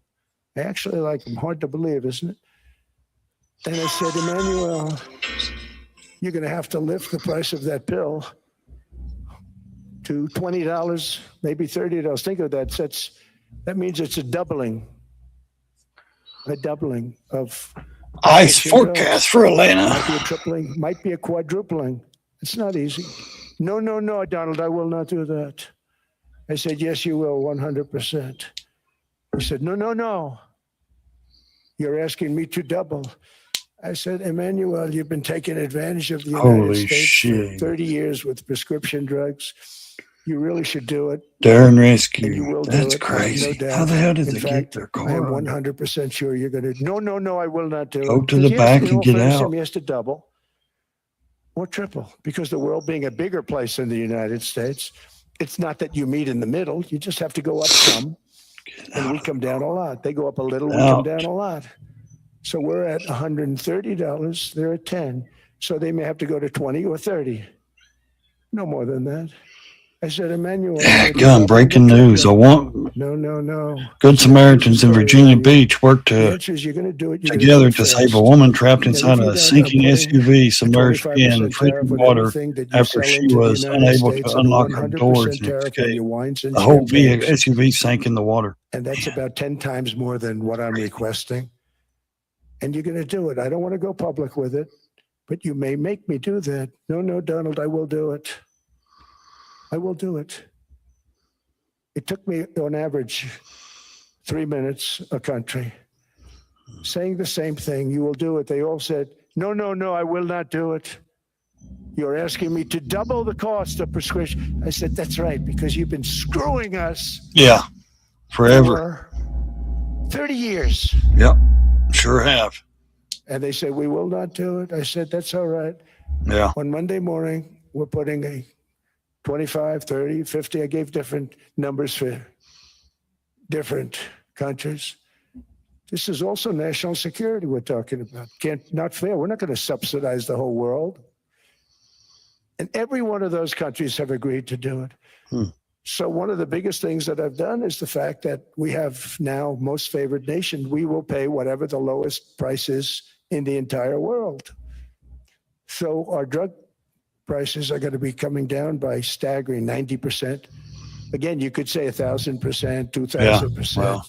I actually like him. Hard to believe, isn't it? And I said, Emmanuel, you're going to have to lift the price of that pill to $20, maybe $30. Think of that. That means it's a doubling of Ice forecast for Atlanta. Might be a tripling, might be a quadrupling. It's not easy. No, Donald, I will not do that. I said, yes, you will, 100%. He said, no. You're asking me to double. I said, Emmanuel, you've been taking advantage of the United States for 30 years with prescription drugs. You really should do it. Darren Rescue. You will That's do it, crazy. no doubt. How the hell did In they fact, get their I am car? 100% sure you're going to. No, I will not do it. Go to the back and get out. He has to double or triple because the world being a bigger place than the United States, it's not that you meet in the middle. You just have to go up some, and we come down a lot. They go up a little, we come down a lot. So we're at $130. They're at 10. So they may have to go to 20 or 30. No more than that. I said, Emmanuel. Gun, breaking news. I want No. Good Samaritans in Virginia Beach work The answer is you're going to do it. together to save a woman trapped inside a sinking SUV submerged in freezing water after she was unable to unlock her doors and escape. The whole SUV sank in the water. And that's about 10 times more than what I'm requesting. And you're going to do it. I don't want to go public with it, but you may make me do that. No, Donald, I will do it. I will do it. It took me on average 3 minutes a country saying the same thing. You will do it. They all said, no, no, no, I will not do it. You're asking me to double the cost of prescription. I said, that's right, because you've been screwing us. Yeah. Forever. For 30 years. Yep. Sure have. And they said, we will not do it. I said, that's all right. Yeah. On Monday morning, we're putting a 25, 30, 50. I gave different numbers for different countries. This is also national security we're talking about. Not fair. We're not going to subsidize the whole world. And every one of those countries have agreed to do it. So one of the biggest things that I've done is the fact that we have now most favored nation. We will pay whatever the lowest price is in the entire world. So our drug prices are going to be coming down by staggering 90%. Again, you could say 1,000%, 2,000%. Yeah, well.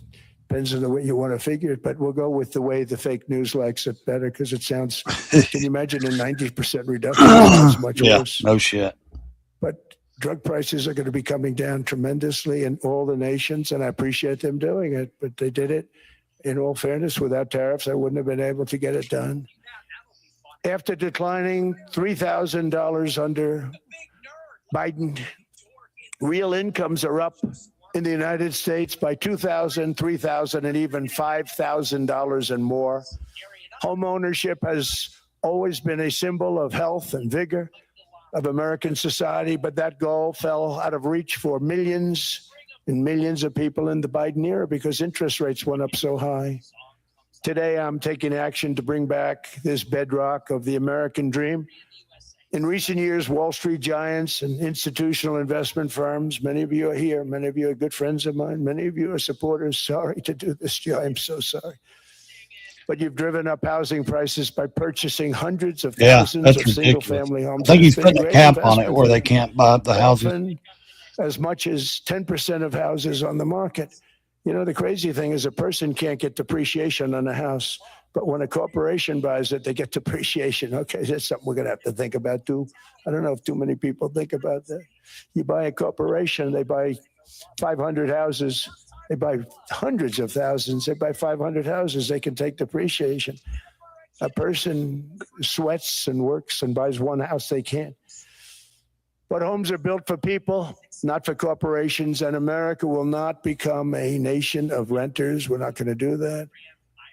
Depends on the way you want to figure it, but we'll go with the way the fake news likes it better because it sounds, can you imagine a 90% reduction? That's much worse. No shit. But drug prices are going to be coming down tremendously in all the nations, and I appreciate them doing it, but they did it. In all fairness, without tariffs, I wouldn't have been able to get it done. After declining $3,000 under Biden, real incomes are up in the United States by $2,000, $3,000, and even $5,000 and more. Home ownership has always been a symbol of health and vigor of American society, but that goal fell out of reach for millions and millions of people in the Biden era because interest rates went up so high. Today, I'm taking action to bring back this bedrock of the American dream. In recent years, Wall Street giants and institutional investment firms, many of you are here, many of you are good friends of mine, many of you are supporters. Sorry to do this, Joe, I'm so sorry. But you've driven up housing prices by purchasing hundreds of thousands of single-family homes. I think he's putting a cap on it where they can't buy up the houses. As much as 10% of houses on the market. You know, the crazy thing is a person can't get depreciation on a house, but when a corporation buys it, they get depreciation. Okay, that's something we're going to have to think about too. I don't know if too many people think about that. You buy a corporation, they buy 500 houses, they buy hundreds of thousands, they buy 500 houses, they can take depreciation. A person sweats and works and buys one house, they can't. But homes are built for people, not for corporations, and America will not become a nation of renters. We're not going to do that.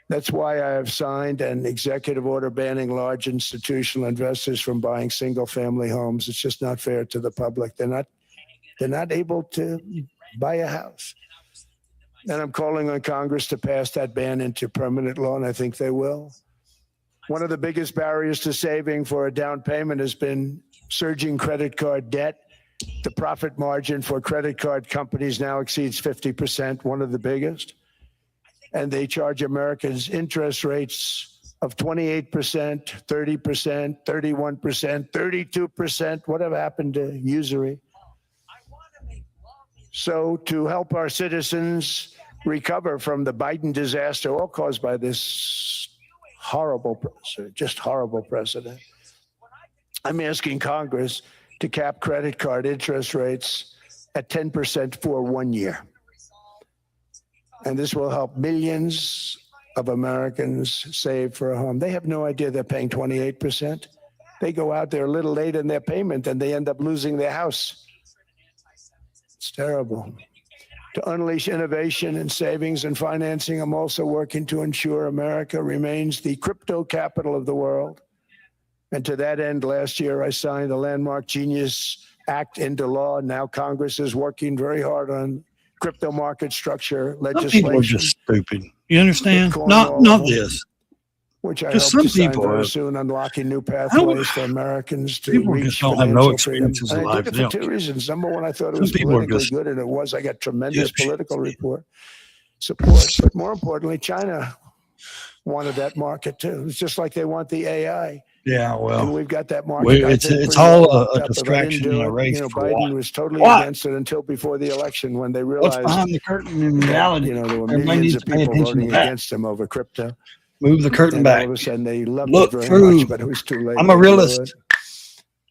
That's why I have signed an executive order banning large institutional investors from buying single-family homes. It's just not fair to the public. They're not able to buy a house. And I'm calling on Congress to pass that ban into permanent law, and I think they will. One of the biggest barriers to saving for a down payment has been surging credit card debt. The profit margin for credit card companies now exceeds 50%, one of the biggest. And they charge Americans interest rates of 28%, 30%, 31%, 32%. Whatever happened to usury? So to help our citizens recover from the Biden disaster, all caused by this horrible precedent, I'm asking Congress to cap credit card interest rates at 10% for 1 year. And this will help millions of Americans save for a home. They have no idea they're paying 28%. They go out there a little late in their payment and they end up losing their house. It's terrible. To unleash innovation and savings and financing, I'm also working to ensure America remains the crypto capital of the world. And to that end, last year, I signed the landmark Genius Act into law. Now Congress is working very hard on crypto market structure legislation. Some people are just stupid. You understand? Not this. Which I hope to sign very soon, unlocking new pathways for Americans to people reach just don't have no financial experiences freedom. in And I life. did it for two reasons. Number one, I thought it was Some people are politically just good, and it was. I got tremendous political support. But more importantly, China wanted that market too. It's just like they want the AI. Yeah, well, and we've got that market. It's all a distraction and a race. You know, for Biden what? was totally against it until before the election when they What's realized, behind the curtain in reality? you know, there were Everybody millions needs of to pay people attention voting to that. against him over crypto. Move the curtain And back. all of a sudden they loved Look it very through. much, but it was too late. I'm a to do realist. it.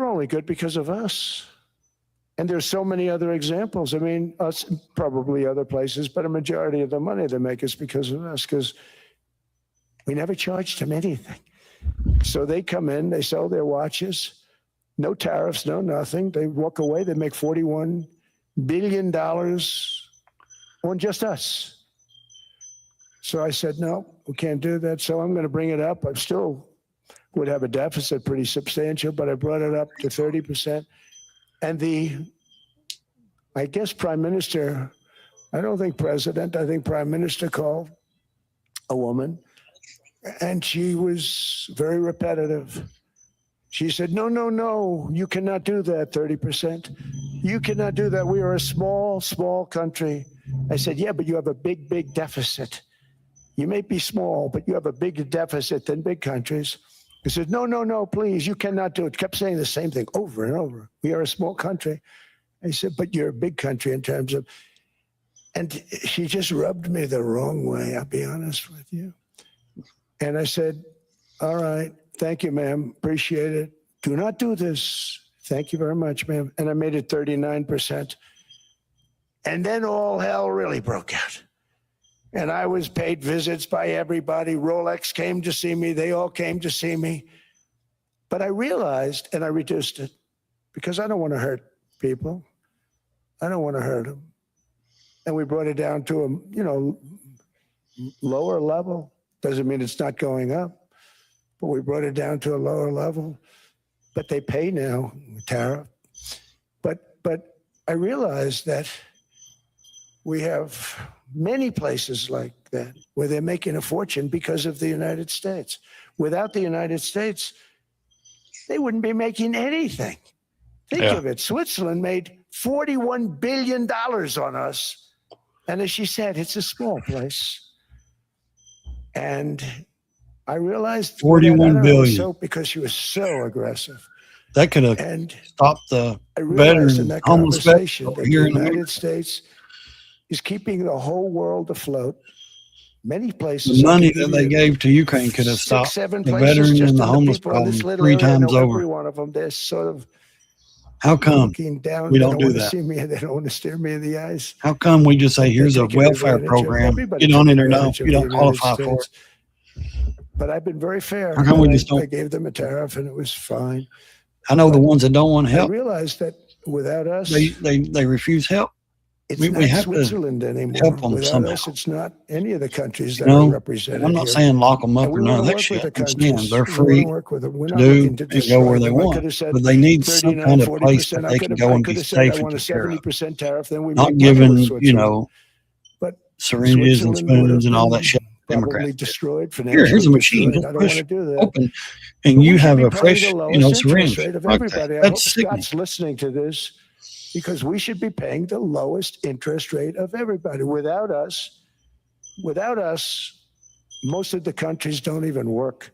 they're only good because of us. And there's so many other examples. I mean, us, probably other places, but a majority of the money they make is because of us, because we never charged them anything. So they come in, they sell their watches, no tariffs, no nothing. They walk away. They make $41 billion on just us. So I said, no, we can't do that. So I'm going to bring it up. I still would have a deficit pretty substantial, but I brought it up to 30%. And I guess Prime Minister, I don't think President, I think Prime Minister called a woman, and she was very repetitive. She said, no, no, no, you cannot do that, 30%. You cannot do that. We are a small, small country. I said, yeah, but you have a big, big deficit. You may be small, but you have a bigger deficit than big countries. He said, no, no, no, please, you cannot do it. Kept saying the same thing over and over. We are a small country. I said, but you're a big country in terms of, and she just rubbed me the wrong way, I'll be honest with you. And I said, all right, thank you, ma'am, appreciate it. Do not do this. Thank you very much, ma'am. And I made it 39%. And then all hell really broke out. And I was paid visits by everybody. Rolex came to see me. They all came to see me. But I realized, and I reduced it, because I don't want to hurt people. I don't want to hurt them. And we brought it down to a, lower level. Doesn't mean it's not going up, but we brought it down to a lower level. But they pay now, tariff. But I realized that we have many places like that where they're making a fortune because of the United States. Without the United States, they wouldn't be making anything. Think of it. Switzerland made $41 billion on us. And as she said, it's a small place. And I realized 41 billion. So because she was so aggressive. That could have stopped the veterans, homeless veterans over here in the United States is keeping the whole world afloat. Many places. The money that they gave to Ukraine could have stopped the veteran and the homeless problem 3 times over. Every one of them, they're sort of. How come down, we don't do that? See me, they don't want to stare me in the eyes. How come we just say, here's a welfare program, get on it or no, you don't qualify for it? But I've been very fair. How come we just don't? I gave them a tariff and it was fine. I know the ones that don't want to help. I realized that without us, they refuse help. It's not have Switzerland to anymore. help them Without somehow. us, it's not any of the countries that are represented. I'm not here. saying lock them up or none of that shit. They're free to do and go where they want, but they need some kind of place that they can go and be safe and take care of. Not given, syringes and spoons and all that shit. Democrats. Here's a machine. Just push open, and you have a fresh, syringe. Like that. That's sickening. Scott's listening to this. Because we should be paying the lowest interest rate of everybody. Without us, most of the countries don't even work.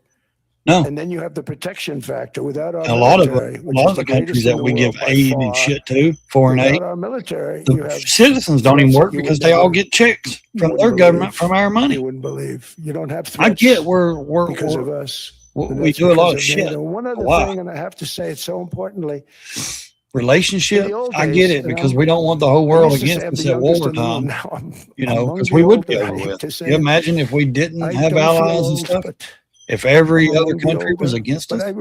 No. And then you have the protection factor. Without our a lot of the countries that we give aid and shit to, foreign aid, our military, the citizens don't even work because they all get checks from their government from our money. You wouldn't believe. You don't have threats. I get we're because of us. We do a lot of shit. One other thing, and I have to say it so importantly. Relationship, I get it, because we don't want the whole world against us at wartime, because we would be over with. You imagine if we didn't have allies and stuff, if every other country was against us, can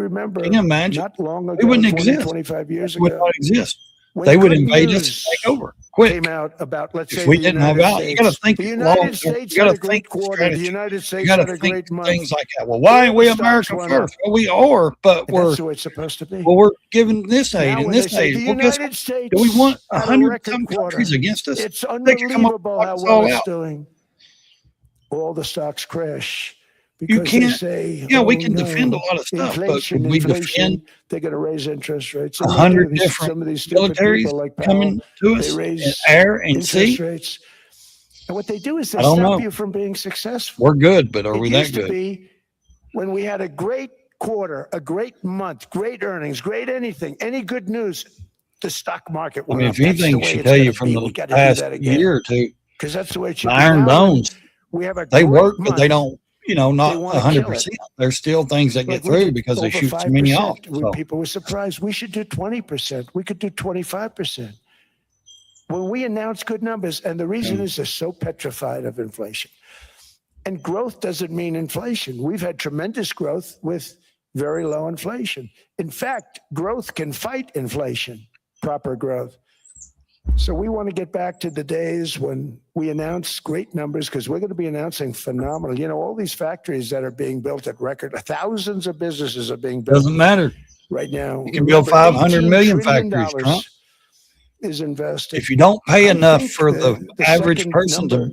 you imagine? We wouldn't exist. 25 years ago, we would not exist. They would invade us and take over. Quick. Came out about, let's say, if we didn't have allies, you got to think long. You got to think strategy. You got to think things like that. Well, why ain't we America first? Well, we are, but we're that's the way it's supposed to be. Well, we're giving this aid and this aid. Well, guess what? Do we want 100 some countries against us? It's unbelievable how well it's doing. All the stocks crash. You can't say, we can defend a lot of stuff, but can we defend? They're going to raise interest rates. 100 different militaries like coming to us in air and sea. Rates. And what they do is they stop you from being successful. We're good, but are we that good? It used to be when we had a great quarter, a great month, great earnings, great anything, any good news, the stock market went up. If anything should tell you from the past year or two, because that's the way it should be. Iron Domes, they work, but they don't. Not 100%. There's still things that get through because they shoot so many off. So. People were surprised. We should do 20%. We could do 25%. When we announce good numbers, and the reason is they're so petrified of inflation. And growth doesn't mean inflation. We've had tremendous growth with very low inflation. In fact, growth can fight inflation, proper growth. So we want to get back to the days when we announce great numbers, because we're going to be announcing phenomenal. You know, all these factories that are being built at record, thousands of businesses are being built. Doesn't matter. Right now. You can build 500 million factories, Trump. Is invested. If you don't pay enough for the average person to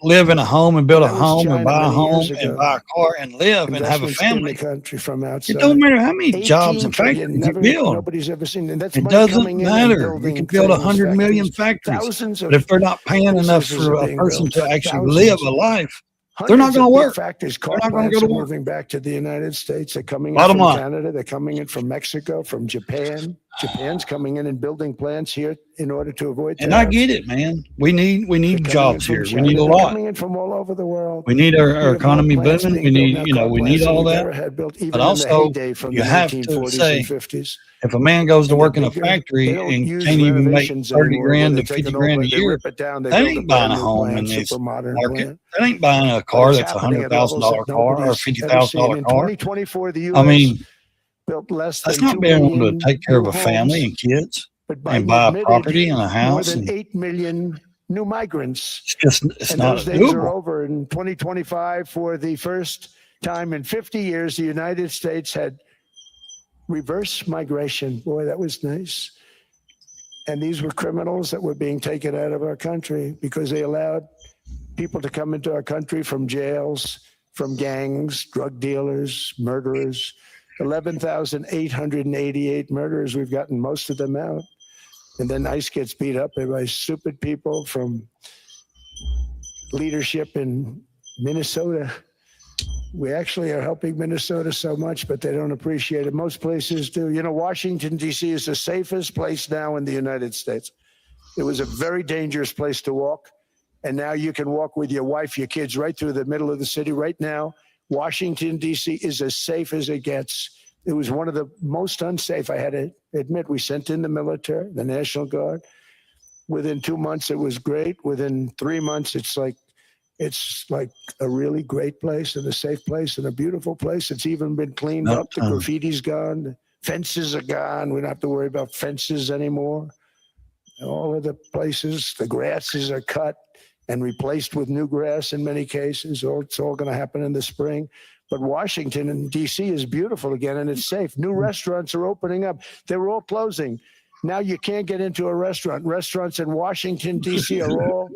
live in a home and build a home and buy a home and buy a car and live and have a family, country from outside. It don't matter how many jobs and factories you build. Nobody's ever seen. And that's it doesn't matter. You can build 100 million factories, but if they're not paying enough for a person to actually live a life, they're not going to work. Factories, they're not going to go to work. Moving back to the United States. They're coming in from Canada. They're coming in from Mexico, from Japan. Japan's coming in and building plants here in order to avoid. And I get it, man. We need jobs here. We need a lot. Coming in from all over the world. We need our economy booming. We need, we need all that. But also, you have to say, if a man goes to work in a factory and can't even make 30 grand to 50 grand a year, that ain't buying a home in this market. That ain't buying a car that's $100,000 car or $50,000 car. I mean, that's not being able to take care of a family and kids and buy a property and a house. More than 8 million new migrants. It's not those days are over. In 2025, for the first time in 50 years, the United States had reverse migration. Boy, that was nice. And these were criminals that were being taken out of our country because they allowed people to come into our country from jails, from gangs, drug dealers, murderers. 11,888 murderers. We've gotten most of them out. And then ICE gets beat up by stupid people from leadership in Minnesota. We actually are helping Minnesota so much, but they don't appreciate it. Most places do. You know, Washington, D.C. is the safest place now in the United States. It was a very dangerous place to walk. And now you can walk with your wife, your kids, right through the middle of the city. Right now, Washington, D.C. is as safe as it gets. It was one of the most unsafe. I had to admit, we sent in the military, the National Guard. Within 2 months, it was great. Within 3 months, it's like a really great place and a safe place and a beautiful place. It's even been cleaned up. The graffiti's gone. The fences are gone. We don't have to worry about fences anymore. All of the places, the grasses are cut and replaced with new grass in many cases. It's all going to happen in the spring. But Washington and D.C. is beautiful again, and it's safe. New restaurants are opening up. They were all closing. Now you can't get into a restaurant. Restaurants in Washington, D.C. are all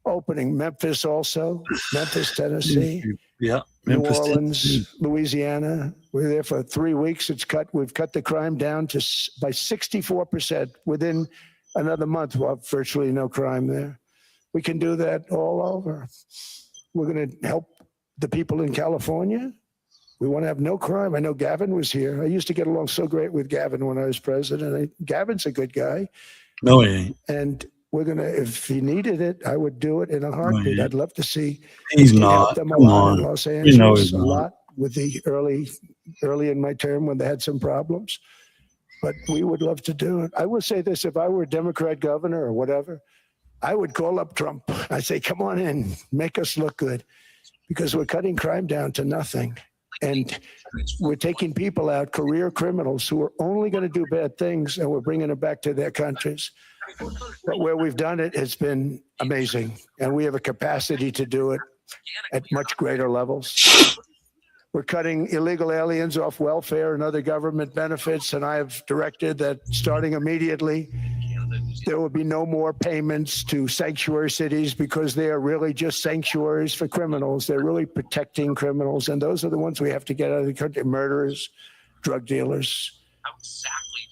opening. Memphis also. Memphis, Tennessee. Yeah. Memphis, New Orleans, Tennessee. Louisiana. We're there for 3 weeks. We've cut the crime down by 64%. Within another month, we'll have virtually no crime there. We can do that all over. We're going to help the people in California. We want to have no crime. I know Gavin was here. I used to get along so great with Gavin when I was president. Gavin's a good guy. No, he ain't. And we're going to, if he needed it, I would do it in a heartbeat. No, I'd love to see. He's not. Them Come on. In Los Angeles, you know he's a not. lot with the early in my term when they had some problems. But we would love to do it. I will say this, if I were a Democrat governor or whatever, I would call up Trump. I'd say, come on in, make us look good, because we're cutting crime down to nothing. And we're taking people out, career criminals who are only going to do bad things, and we're bringing them back to their countries. But where we've done it, it's been amazing. And we have a capacity to do it at much greater levels. We're cutting illegal aliens off welfare and other government benefits. And I have directed that starting immediately, there will be no more payments to sanctuary cities, because they are really just sanctuaries for criminals. They're really protecting criminals. And those are the ones we have to get out of the country. Murderers, drug dealers,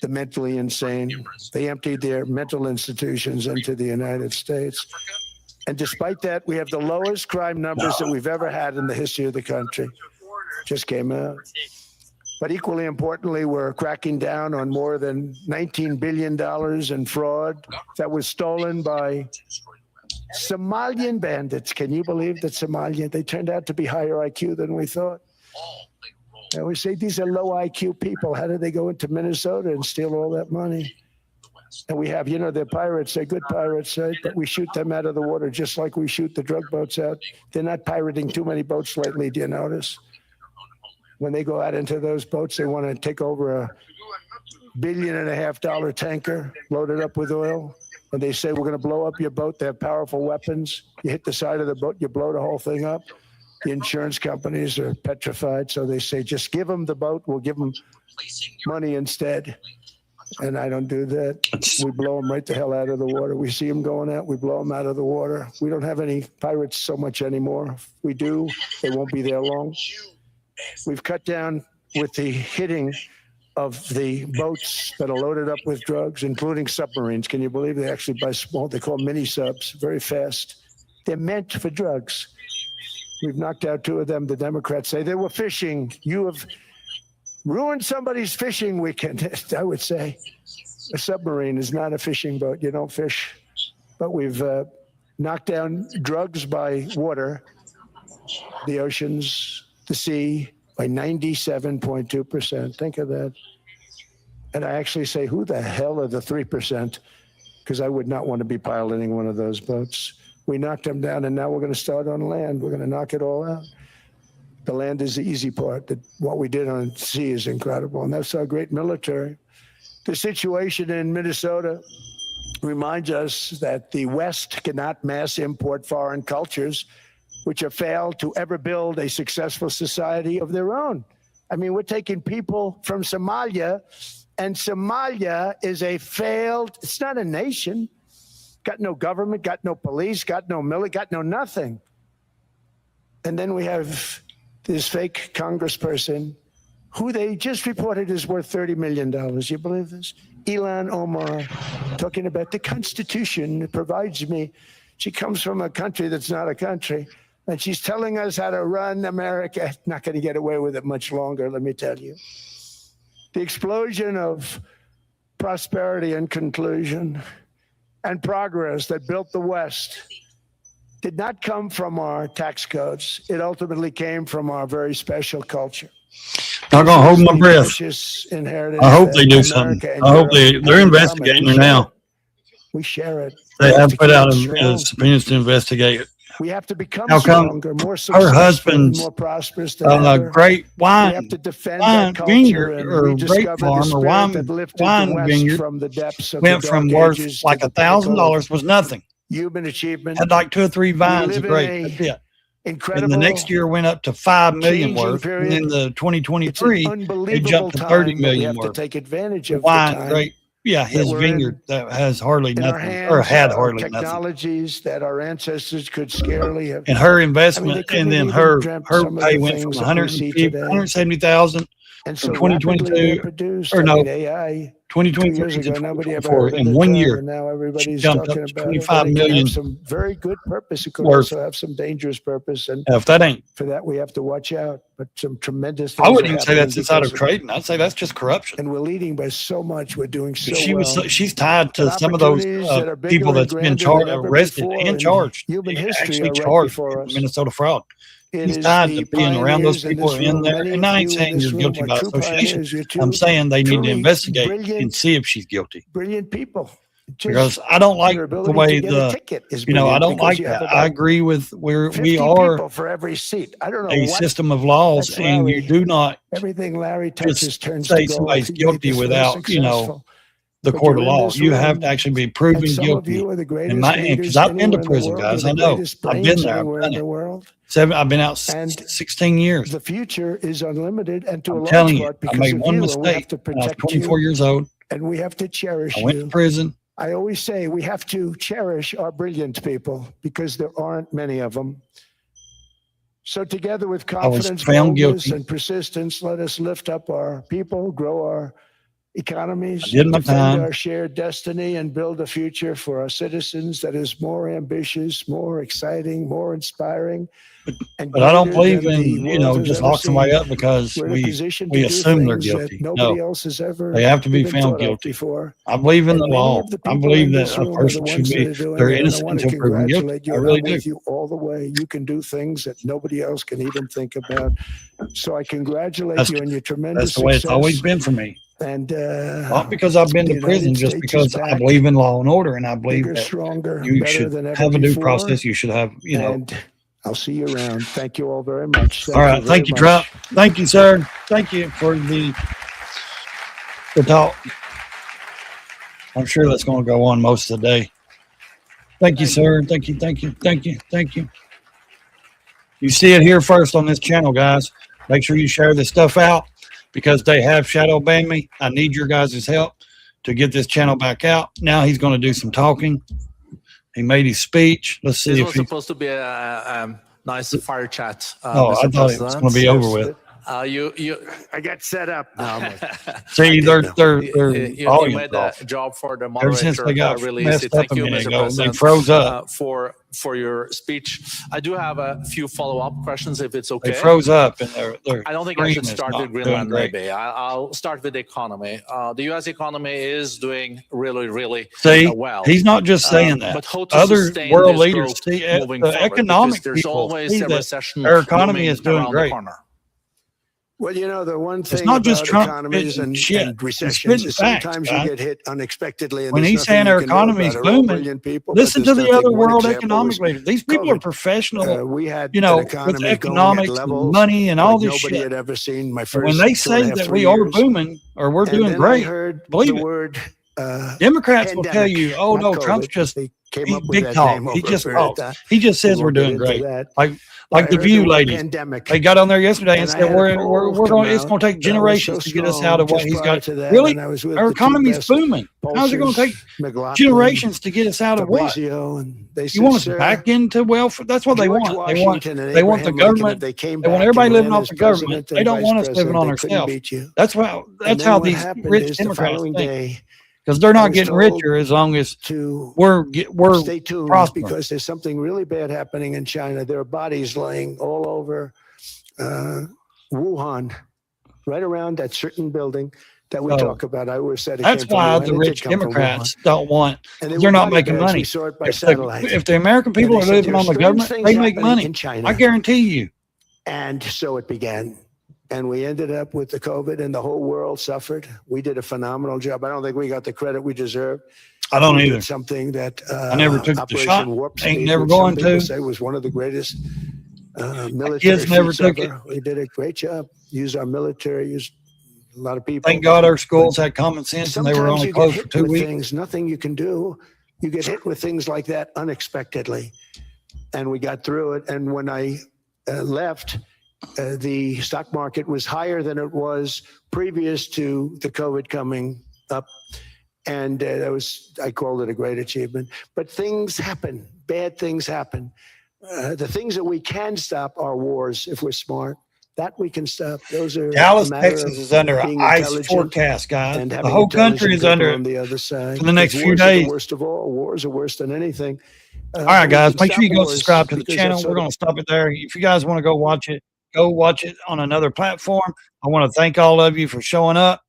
the mentally insane. They emptied their mental institutions into the United States. And despite that, we have the lowest crime numbers that we've ever had in the history of the country. Just came out. But equally importantly, we're cracking down on more than $19 billion in fraud that was stolen by Somalian bandits. Can you believe that Somalian? They turned out to be higher IQ than we thought. And we say these are low IQ people. How did they go into Minnesota and steal all that money? And we have, they're pirates. They're good pirates, right? But we shoot them out of the water just like we shoot the drug boats out. They're not pirating too many boats lately, do you notice? when they go out into those boats, they want to take over a $1.5 billion tanker loaded up with oil. And they say, we're going to blow up your boat. They have powerful weapons. You hit the side of the boat, you blow the whole thing up. The insurance companies are petrified. So they say, just give them the boat. We'll give them money instead. And I don't do that. We blow them right the hell out of the water. We see them going out. We blow them out of the water. We don't have any pirates so much anymore. If we do, they won't be there long. We've cut down with the hitting of the boats that are loaded up with drugs, including submarines. Can you believe they actually buy small, they call mini subs, very fast. They're meant for drugs. We've knocked out 2 of them. The Democrats say they were fishing. You have ruined somebody's fishing weekend, I would say. A submarine is not a fishing boat. You don't fish. But we've knocked down drugs by water, the oceans, the sea, by 97.2%. Think of that. And I actually say, who the hell are the 3%? Because I would not want to be piloting one of those boats. We knocked them down, and now we're going to start on land. We're going to knock it all out. The land is the easy part. What we did on sea is incredible, and that's our great military. The situation in Minnesota reminds us that the West cannot mass import foreign cultures, which have failed to ever build a successful society of their own. I mean, we're taking people from Somalia, and Somalia is a failed, it's not a nation. Got no government, got no police, got no military, got no nothing. And then we have this fake congressperson who they just reported is worth $30 million. You believe this? Ilhan Omar, talking about the Constitution provides me. She comes from a country that's not a country, and she's telling us how to run America. Not going to get away with it much longer, let me tell you. The explosion of prosperity and conclusion and progress that built the West did not come from our tax codes. It ultimately came from our very special culture. Not gonna hold my breath. I hope they do something. I hope they're investigating her now. We share it. They have put out a subpoenas to investigate it. We have to become How come stronger, more her husband's more prosperous than ever. great We wine have to defend that culture vineyard and or rediscover grape the farm or spirit that lifted the wine West vineyard from the depths of went the from dark worth ages like to the pinnacle of $1,000 was nothing. human achievement. Had like 2 or 3 vines live of in grape. a That's it. Incredible. And the next year went up to 5 million changing worth. period. And then the It's 2023, an it unbelievable jumped to time, 30 but we million have to worth. take advantage of Wine, the time grape. Yeah, his we're vineyard that has hardly in our nothing, hands. or had are hardly nothing. technologies that our ancestors could scarcely have. And her they investment, couldn't and then have her even dreamt her some of pay the went from things that we see 150, today. 170,000 And from so rapidly 2022 they're produced. or I no, mean, AI 2 years 2023 to ago, nobody ever 2024 heard of in the 1 term, year. and now She everybody's jumped talking up to about 25 it. It can million have some very good purpose. It could worth. also have some dangerous purpose, and If that ain't, for that we have to watch out. But some tremendous I things wouldn't are even say happening that's insider because of it. trading. I'd say that's just corruption. And we're leading by so much. We're doing so She was, well. she's tied to But some of those opportunities that are bigger people and that's been grander than ever arrested before and in charged, human history actually are right charged before in us. Minnesota fraud. It He's is tied the to being around those pioneers in people this in room. there. Many And of I ain't you in saying this you're room guilty are by true association. pioneers. You're I'm two saying they need to truly investigate and brilliant, see if she's guilty. brilliant people. Just Because I don't like your the ability way to get a ticket is you know, I brilliant don't because like you have that. I about agree with where 50 we are people for every seat. I don't know a what system of laws, that's and you Larry. do not Everything Larry touches just turns say to gold. somebody's He made guilty this very without, you know, successful. the But court of you're in law. this You have to room, actually be and proven some of guilty. you are the And greatest because leaders I've been anywhere to in the prison, world. guys. You're I the know. greatest I've been brains there. I've anywhere done in it. the world. I've been out And 16 years. the future is unlimited, and to a I'm large telling you, part I because made of one you, and we have mistake to when I was protect 24 you, years old. and we have to cherish I went to you. prison. I always say we have to cherish our brilliant people because there aren't many of them. So together with I was confidence, found boldness, guilty. and persistence, let us lift up our people, grow our economies, I did my defend time. our shared destiny, and build a future for our citizens that is more ambitious, more exciting, more inspiring. But I don't believe greater than in, the you know, world has just ever lock somebody seen. up because We're in a we position to do assume they're things guilty. that nobody No, else has ever they have to be even found thought of guilty. before. I believe in And the many law. of the I people believe in that this a room are the person should ones that be, are doing they're it, and I innocent want to until proven guilty. congratulate you. I And really I'm do. with you all the way. You can do things that nobody else can even think about. So I congratulate That's, you on your that's tremendous the way it's always success. been for me. And Not because I've been the to prison, United just States because is I back, believe in law and order, and I believe bigger, that stronger, you better should than ever have a due before. process. You should have, you know, And I'll see you around. Thank you all very much. All right. Thank you, Trump. Thank you, sir. Thank you for the talk. I'm sure that's going to go on most of the day. Thank you, sir. Thank you. Thank you. Thank you. Thank you. You see it here first on this channel, guys. Make sure you share this stuff out because they have shadow banned me. I need your guys' help to get this channel back out. Now he's going to do some talking. He made his speech. Let's see this if was supposed to be a nice fire chat. Oh, I thought it was going to be over with. I got set up now. See, they're you made a job for the moderator. Ever since they got really messed easy. up Thank a you, minute Mr. ago, President, they froze up. For your speech. I do have a few follow-up questions, if it's okay. They froze up, and they're I don't think I should start with Greenland. Maybe I'll start with the economy. The U.S. economy is doing really well. He's not just saying that. But how to Other world leaders see moving the forward, economic there's people always see a that recession. our economy is doing around great. the corner. Well, you know, the one thing It's not just about Trump economies and recessions spitting is facts, sometimes guys. you get hit unexpectedly. And When there's he's nothing saying you our can do economy is about it. We're all booming, brilliant people, listen but to there's the other nothing. One world example economic was leaders. These people are COVID. professional, We had you know, an economy with going at economics and levels money and all like this nobody shit. had ever seen. My And first when they 2.5, say that 3 we are years. booming or we're And doing then I great, heard believe the it. word Democrats will tell pandemic, you, "Oh not no, COVID. Trump's just They came he's up with big that talk. name He over a just period of talks. time. He just We says we're won't get doing into great." that. Like I the heard View word ladies. pandemic. They got on there yesterday and And I said had a we're poll going. come It's going to out take that was generations so to get us strong out of what just he's prior got. to that, Really, and I was with our the two economy's best booming. How's it going to take McLaughlin, generations to get us out of what? Fabrizio, and they You said, want us "Sir, back into welfare? That's what they George want. Washington and They want the Abraham Lincoln, government. if they came They want back everybody and living ran off as the government. president They and don't vice want us living president, on they couldn't ourselves. beat you." That's And then how what these happened rich is the Democrats following think, day, because they're I not was getting told richer as long as to we're stay tuned prospering. because there's something really bad happening in China. There are bodies laying all over Wuhan, right around that certain building that we talk about. I always said it That's came from why Wuhan. the It rich did come from Democrats Wuhan. don't want. And they They're were not body making bags. money. We saw it by If satellite. the American people they are said living there are on the strange government, things they make happening money. in China. I guarantee you. And so it began. And we ended up with the COVID, and the whole world suffered. We did a phenomenal job. I don't think we got the credit we deserve. I don't We either. did something that I never took the Operation shot. Warp Ain't Speed, never which some going people to. say was one of the greatest military kids never feats took ever. We did a great job. Used our military, used a lot of people. Thank God our schools had common sense and they were Sometimes only you closed get for hit 2 with weeks. things, nothing you can do. You get hit with things like that unexpectedly. And we got through it. And when I left, the stock market was higher than it was previous to the COVID coming up. And I called it a great achievement. But things happen, bad things happen. The things that we can stop are wars if we're smart. That we can stop. Those are Dallas, a matter Texas of is under an being ice intelligent forecast, guys. and The having whole country intelligent is under people it on the other side. for the next few Wars are days. the worst of all. Wars are worse than anything. All right, We guys, can make sure you stop go wars subscribe to the because channel. that's We're sort of- going to stop it there. If you guys want to go watch it on another platform. I want to thank all of you for showing up.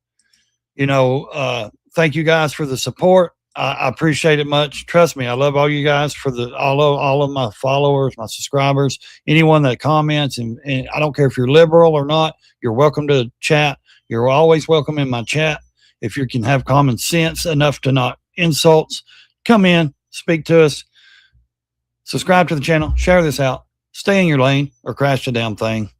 Thank you guys for the support. I appreciate it much. Trust me, I love all you guys for all of my followers, my subscribers, anyone that comments, and I don't care if you're liberal or not, you're welcome to chat. You're always welcome in my chat. If you can have common sense enough to not insults, come in, speak to us, subscribe to the channel, share this out, stay in your lane or crash the damn thing.